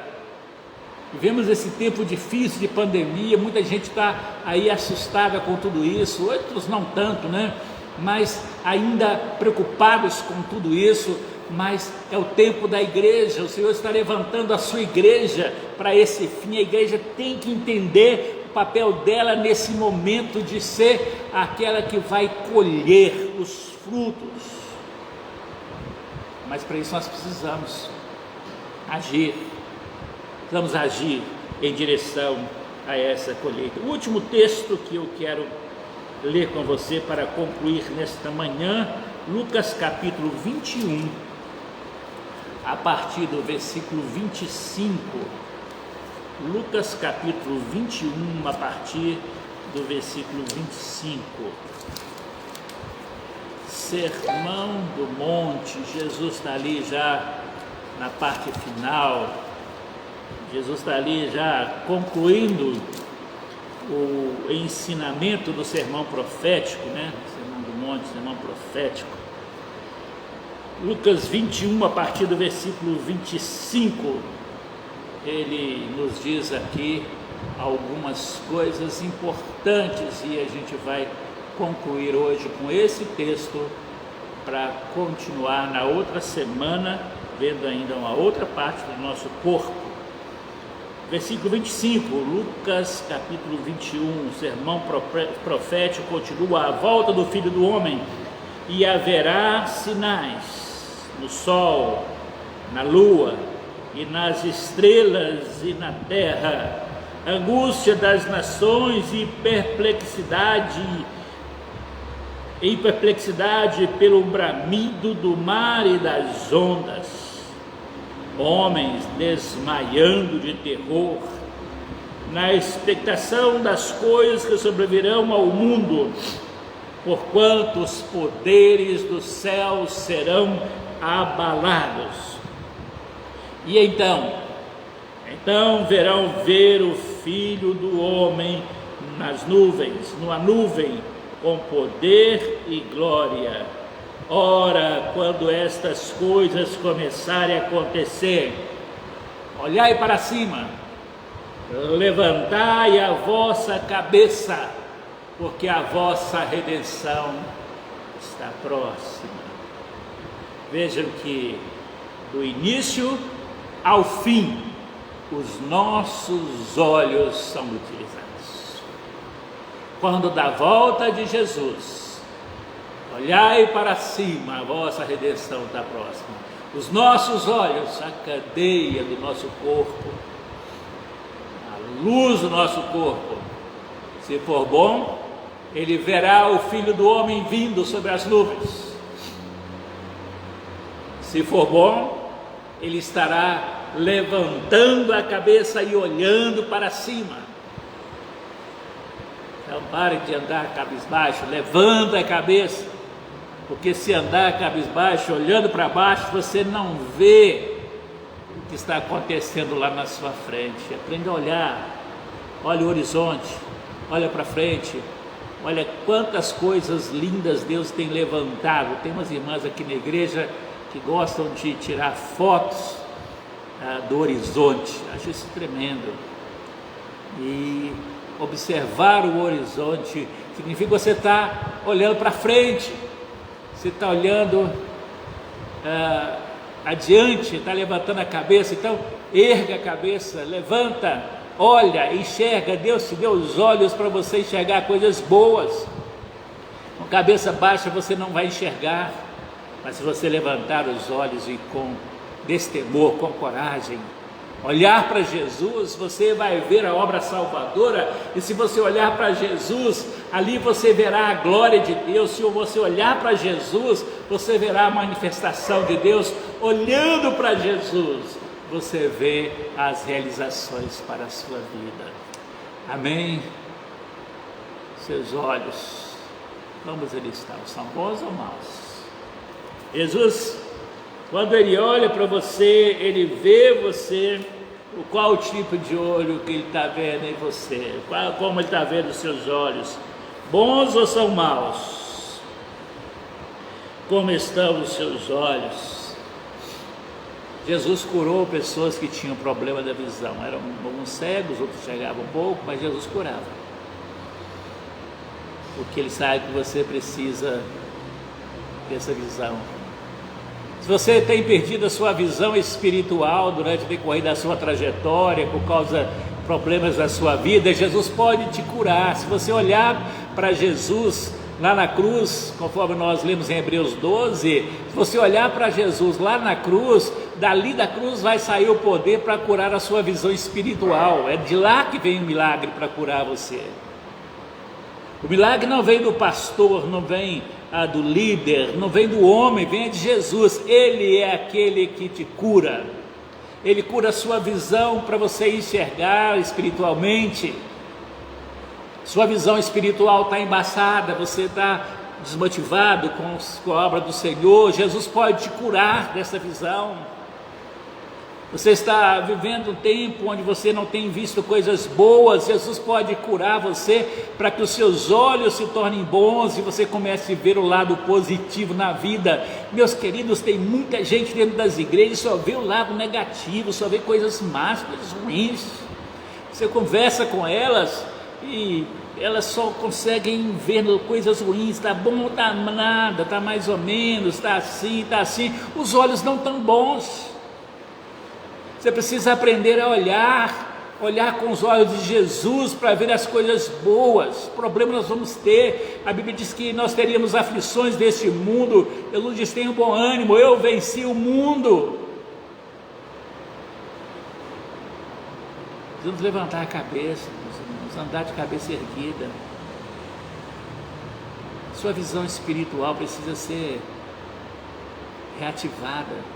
Vivemos esse tempo difícil de pandemia, muita gente está aí assustada com tudo isso, outros não tanto, né? Mas ainda preocupados com tudo isso. Mas é o tempo da igreja. O Senhor está levantando a sua igreja para esse fim. A igreja tem que entender o papel dela nesse momento de ser aquela que vai colher os frutos. Mas para isso nós precisamos agir. Precisamos agir em direção a essa colheita. O último texto que eu quero ler com você para concluir nesta manhã, Lucas capítulo 21, a partir do versículo 25. Lucas capítulo 21, a partir do versículo 25. Sermão do Monte. Jesus está ali já na parte final. Jesus está ali já concluindo o ensinamento do sermão profético, né? Sermão do Monte, sermão profético. Lucas 21, a partir do versículo 25, ele nos diz aqui algumas coisas importantes e a gente vai concluir hoje com esse texto para continuar na outra semana, vendo ainda uma outra parte do nosso corpo. Versículo 25, Lucas capítulo 21, sermão profético continua: a volta do Filho do Homem, e haverá sinais no sol, na lua e nas estrelas e na terra, angústia das nações e perplexidade pelo bramido do mar e das ondas, homens desmaiando de terror, na expectação das coisas que sobrevirão ao mundo, porquanto os poderes dos céus serão abalados. E então verão ver o Filho do Homem nas nuvens, numa nuvem, com poder e glória. Ora, quando estas coisas começarem a acontecer, olhai para cima, levantai a vossa cabeça, porque a vossa redenção está próxima. Vejam que do início ao fim, os nossos olhos são utilizados. Quando da volta de Jesus, olhai para cima, a vossa redenção está próxima. Os nossos olhos, a cadeia do nosso corpo, a luz do nosso corpo. Se for bom, ele verá o Filho do Homem vindo sobre as nuvens. Se for bom, ele estará levantando a cabeça e olhando para cima. Então pare de andar cabisbaixo, levanta a cabeça, porque se andar cabisbaixo, olhando para baixo, você não vê o que está acontecendo lá na sua frente. Aprenda a olhar, olha o horizonte, olha para frente, olha quantas coisas lindas Deus tem levantado. Tem umas irmãs aqui na igreja que gostam de tirar fotos do horizonte, acho isso tremendo. E observar o horizonte significa você estar olhando para frente, você está olhando adiante, está levantando a cabeça, então erga a cabeça, levanta, olha, enxerga. Deus te deu os olhos para você enxergar coisas boas. Com cabeça baixa você não vai enxergar, mas se você levantar os olhos e com destemor, com coragem, olhar para Jesus, você vai ver a obra salvadora. E se você olhar para Jesus, ali você verá a glória de Deus. Se você olhar para Jesus, você verá a manifestação de Deus. Olhando para Jesus, você vê as realizações para a sua vida. Amém? Seus olhos, como eles estão? São bons ou maus? Jesus, quando Ele olha para você, Ele vê você, qual o tipo de olho que Ele está vendo em você, como Ele está vendo os seus olhos, bons ou são maus? Como estão os seus olhos? Jesus curou pessoas que tinham problema da visão, eram alguns cegos, outros enxergavam um pouco, mas Jesus curava, porque Ele sabe que você precisa dessa visão. Se você tem perdido a sua visão espiritual durante o decorrer da sua trajetória, por causa de problemas da sua vida, Jesus pode te curar. Se você olhar para Jesus lá na cruz, conforme nós lemos em Hebreus 12, se você olhar para Jesus lá na cruz, dali da cruz vai sair o poder para curar a sua visão espiritual. É de lá que vem o milagre para curar você. O milagre não vem do pastor, não vem do líder, não vem do homem, vem de Jesus. Ele é aquele que te cura. Ele cura a sua visão para você enxergar espiritualmente. Sua visão espiritual está embaçada, você está desmotivado com a obra do Senhor. Jesus pode te curar dessa visão. Você está vivendo um tempo onde você não tem visto coisas boas. Jesus pode curar você para que os seus olhos se tornem bons e você comece a ver o lado positivo na vida. Meus queridos, tem muita gente dentro das igrejas que só vê o lado negativo, só vê coisas más, coisas ruins. Você conversa com elas e elas só conseguem ver coisas ruins. Está bom, está nada, está mais ou menos, está assim, está assim. Os olhos não estão bons. Você precisa aprender a olhar com os olhos de Jesus para ver as coisas boas. Problemas nós vamos ter. A Bíblia diz que nós teríamos aflições deste mundo. Jesus diz: tenha um bom ânimo, eu venci o mundo. Precisamos levantar a cabeça, meus irmãos, andar de cabeça erguida. Sua visão espiritual precisa ser reativada.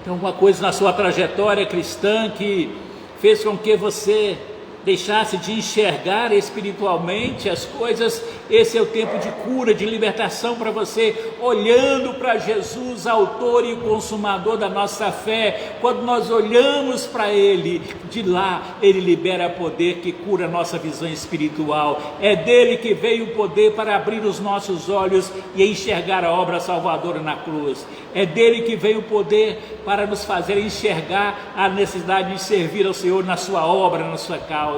Então, uma coisa na sua trajetória cristã que fez com que você deixasse de enxergar espiritualmente as coisas, esse é o tempo de cura, de libertação para você, olhando para Jesus, autor e consumador da nossa fé. Quando nós olhamos para Ele, de lá Ele libera poder que cura a nossa visão espiritual. É dele que veio o poder para abrir os nossos olhos e enxergar a obra salvadora na cruz. É dele que veio o poder para nos fazer enxergar a necessidade de servir ao Senhor na sua obra, na sua causa.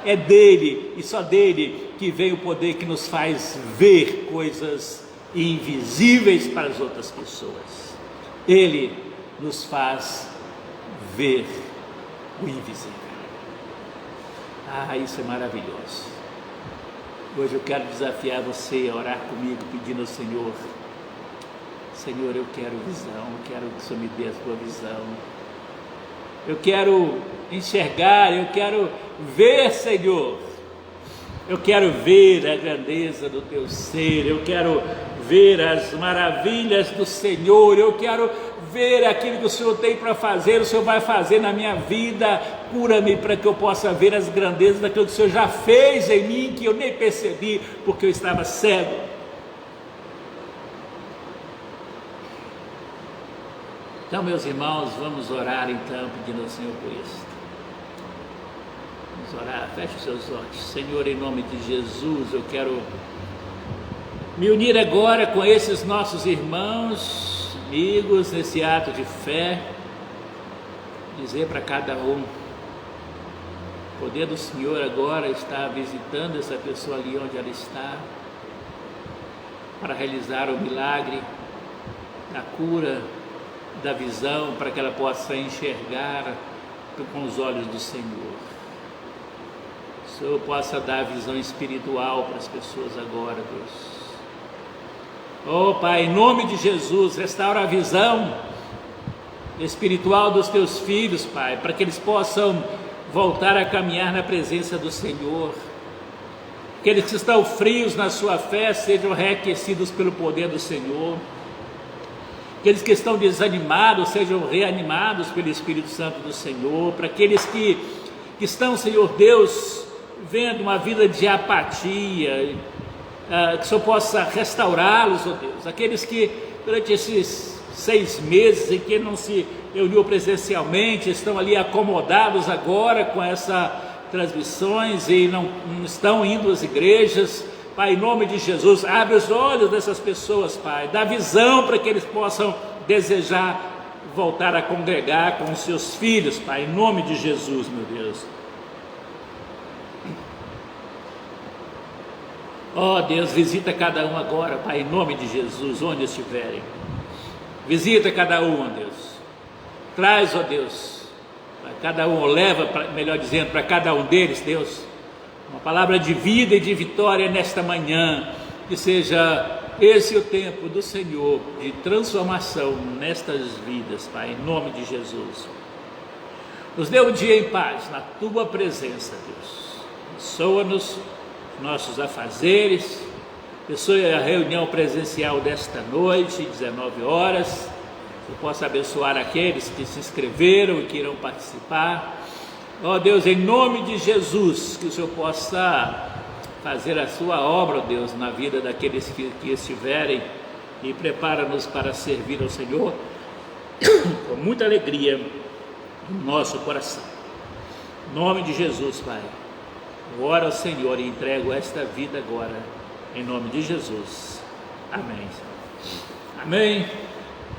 É dele e só dele que vem o poder que nos faz ver coisas invisíveis para as outras pessoas. Ele nos faz ver o invisível. Isso é maravilhoso. Hoje eu quero desafiar você a orar comigo, pedindo ao Senhor: Senhor, eu quero visão, eu quero que o Senhor me dê a sua visão. Eu quero enxergar, eu quero ver, Senhor. Eu quero ver a grandeza do teu ser, eu quero ver as maravilhas do Senhor, eu quero ver aquilo que o Senhor tem para fazer, o Senhor vai fazer na minha vida. Cura-me para que eu possa ver as grandezas daquilo que o Senhor já fez em mim, que eu nem percebi, porque eu estava cego. Então, meus irmãos, vamos orar então, pedindo ao Senhor por isso. Vamos orar, feche os seus olhos. Senhor, em nome de Jesus, eu quero me unir agora com esses nossos irmãos, amigos, nesse ato de fé, dizer para cada um: o poder do Senhor agora está visitando essa pessoa ali onde ela está, para realizar o milagre da cura da visão, para que ela possa enxergar com os olhos do Senhor. O Senhor possa dar visão espiritual para as pessoas agora, Deus. Oh Pai, em nome de Jesus, restaura a visão espiritual dos teus filhos, Pai, para que eles possam voltar a caminhar na presença do Senhor. Aqueles que estão frios na sua fé sejam reaquecidos pelo poder do Senhor. Aqueles que estão desanimados sejam reanimados pelo Espírito Santo do Senhor. Para aqueles que estão, Senhor Deus, vendo uma vida de apatia, que o Senhor possa restaurá-los, ó Deus. Aqueles que durante esses 6 meses em que não se reuniu presencialmente, estão ali acomodados agora com essas transmissões e não estão indo às igrejas. Pai, em nome de Jesus, abre os olhos dessas pessoas, Pai, dá visão para que eles possam desejar voltar a congregar com os seus filhos, Pai, em nome de Jesus, meu Deus. Ó Deus, visita cada um agora, Pai, em nome de Jesus, onde estiverem. Visita cada um, ó Deus. Traz, ó Deus, para cada um, leva, melhor dizendo, para cada um deles, Deus, uma palavra de vida e de vitória nesta manhã. Que seja esse o tempo do Senhor de transformação nestas vidas, Pai, em nome de Jesus. Nos dê um dia em paz na Tua presença, Deus. Abençoa-nos nossos afazeres, abençoe a reunião presencial desta noite, 19 horas, que eu possa abençoar aqueles que se inscreveram e que irão participar. Ó Deus, em nome de Jesus, que o Senhor possa fazer a sua obra, ó Deus, na vida daqueles que estiverem, e prepara-nos para servir ao Senhor com muita alegria no nosso coração. Em nome de Jesus, Pai. Oro ao Senhor e entrego esta vida agora, em nome de Jesus. Amém. Amém.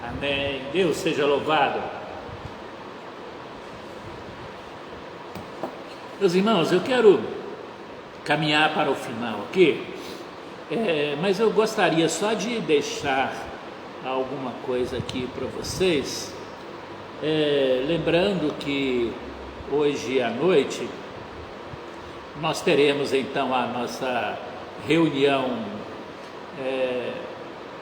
Amém. Deus seja louvado. Meus irmãos, eu quero caminhar para o final aqui, mas eu gostaria só de deixar alguma coisa aqui para vocês, lembrando que hoje à noite nós teremos então a nossa reunião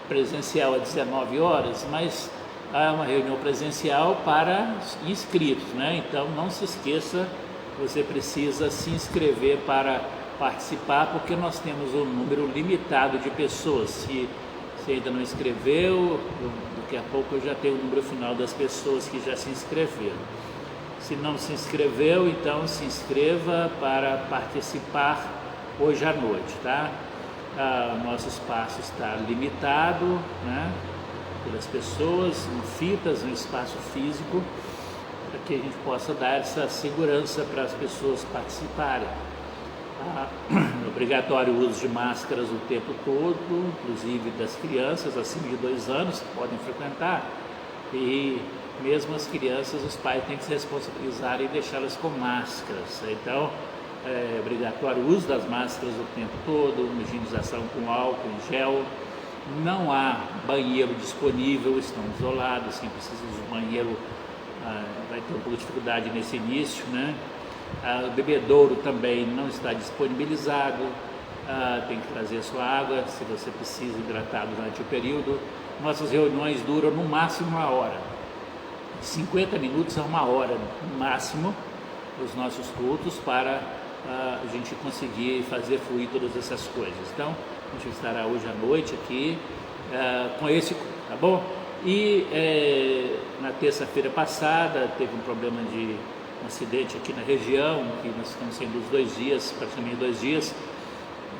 presencial às 19 horas, mas há uma reunião presencial para inscritos, né? Então não se esqueça, você precisa se inscrever para participar, porque nós temos um número limitado de pessoas. Se ainda não inscreveu, daqui a pouco eu já tenho o número final das pessoas que já se inscreveram. Se não se inscreveu, então se inscreva para participar hoje à noite, tá? Nosso espaço está limitado, né, pelas pessoas, em fitas, no espaço físico, para que a gente possa dar essa segurança para as pessoas participarem. Obrigatório o uso de máscaras o tempo todo, inclusive das crianças acima de 2 anos que podem frequentar, e mesmo as crianças, os pais têm que se responsabilizar e deixá-las com máscaras. Então, é obrigatório o uso das máscaras o tempo todo, higienização com álcool em gel. Não há banheiro disponível, estão isolados. Quem precisa de banheiro vai ter um pouco de dificuldade nesse início, né? O bebedouro também não está disponibilizado, tem que trazer a sua água se você precisa hidratar durante o período. Nossas reuniões duram no máximo 1 hora, de 50 minutos a 1 hora no máximo, os nossos cultos, para a gente conseguir fazer fluir todas essas coisas. Então, a gente estará hoje à noite aqui com esse culto, tá bom? E na terça-feira passada teve um problema de um acidente aqui na região, que nós estamos sendo os 2 dias, praticamente 2 dias,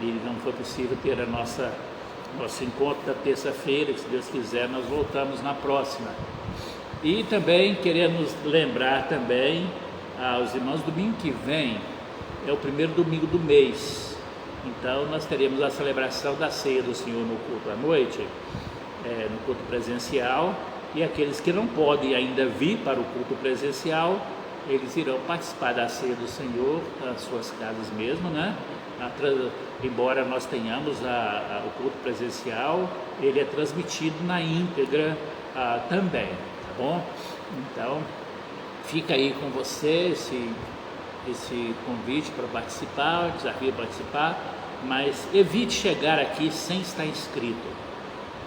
e não foi possível ter nosso encontro da terça-feira, que se Deus quiser nós voltamos na próxima. E também queremos lembrar também aos irmãos, domingo que vem é o primeiro domingo do mês, então nós teremos a celebração da ceia do Senhor no culto à noite, no culto presencial, e aqueles que não podem ainda vir para o culto presencial, eles irão participar da ceia do Senhor nas suas casas mesmo, né? Embora nós tenhamos o culto presencial, ele é transmitido na íntegra também, tá bom? Então, fica aí com você esse convite para participar, desafio para participar, mas evite chegar aqui sem estar inscrito,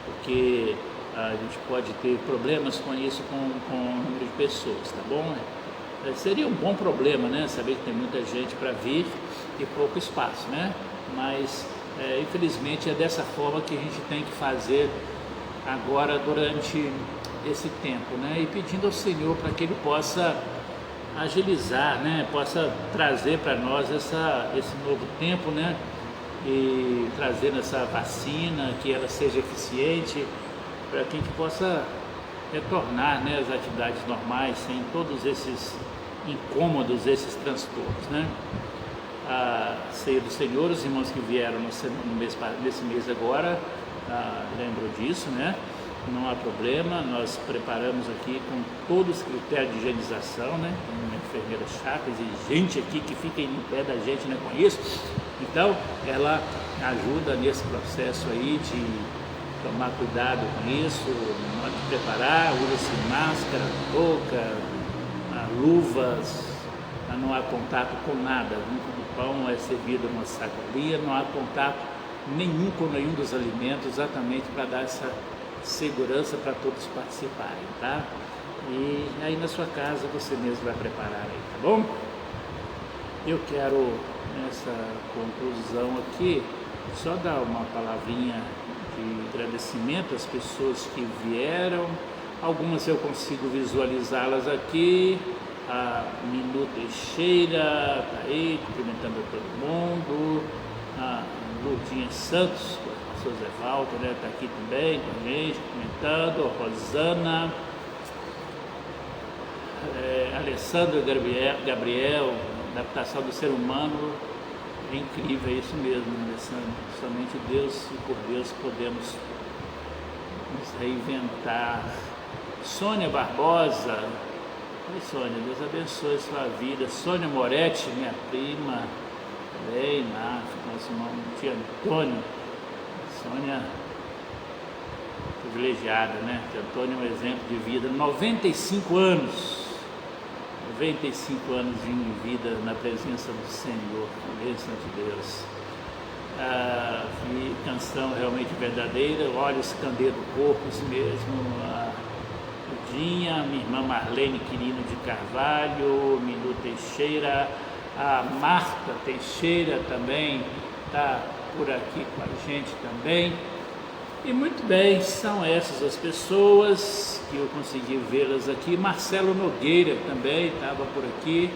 porque a gente pode ter problemas com isso, com o número de pessoas, tá bom? Seria um bom problema, né? Saber que tem muita gente para vir e pouco espaço, né? Mas, infelizmente, é dessa forma que a gente tem que fazer agora durante esse tempo, né? E pedindo ao Senhor para que Ele possa agilizar, né? Possa trazer para nós esse novo tempo, né? E trazer essa vacina, que ela seja eficiente, para que a gente possa retornar, né, as atividades normais, sem todos esses incômodos, esses transtornos, né? A ceia do Senhor, os irmãos que vieram nesse mês agora, lembram disso, né? Não há problema, nós preparamos aqui com todos os critérios de higienização, né? Uma enfermeira chata, exigente aqui, que fica em pé da gente, né, com isso. Então, ela ajuda nesse processo aí de tomar cuidado com isso, na hora de preparar, usa-se máscara, touca, luvas, não há contato com nada. O pão é servido numa sacolinha, não há contato nenhum com nenhum dos alimentos, exatamente para dar essa segurança para todos participarem, tá? E aí na sua casa você mesmo vai preparar aí, tá bom? Eu quero, nessa conclusão aqui, só dar uma palavrinha de agradecimento às pessoas que vieram. Algumas eu consigo visualizá-las aqui. A Minu Teixeira está aí, cumprimentando a todo mundo. A Lourdinha Santos, o seu Zé Walter, né, está aqui também com a gente, cumprimentando. A Rosana, Alessandra Gabriel, adaptação do ser humano. É incrível, é isso mesmo, Alessandra. Somente Deus e por Deus podemos nos reinventar. Sônia Barbosa, oi Sônia, Deus abençoe sua vida. Sônia Moretti, minha prima, também, nosso irmão tio Antônio. Sônia, privilegiada, né? Tio Antônio é um exemplo de vida, 95 anos. 95 anos de vida na presença do Senhor, na bênção de Deus. E canção realmente verdadeira, Olhos Candeia do Corpo, isso mesmo. A Ludinha, minha irmã Marlene Quirino de Carvalho, Minu Teixeira, a Marta Teixeira também está por aqui com a gente também. E muito bem, são essas as pessoas que eu consegui vê-las aqui. Marcelo Nogueira também estava por aqui,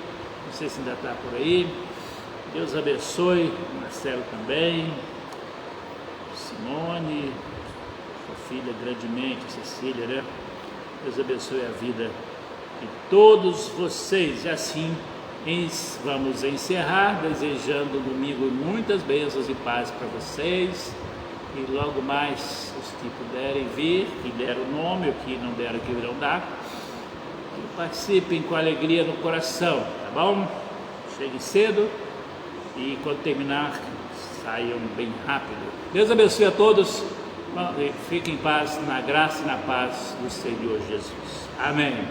não sei se ainda está por aí. Deus abençoe, Marcelo também, Simone, sua filha grandemente, Cecília, né? Deus abençoe a vida de todos vocês. E assim vamos encerrar, desejando domingo muitas bênçãos e paz para vocês. E logo mais os que puderem vir, que deram o nome, ou que não deram, que virão dar, que participem com alegria no coração, tá bom? Cheguem cedo e quando terminar, saiam bem rápido. Deus abençoe a todos, fiquem em paz, na graça e na paz do Senhor Jesus. Amém.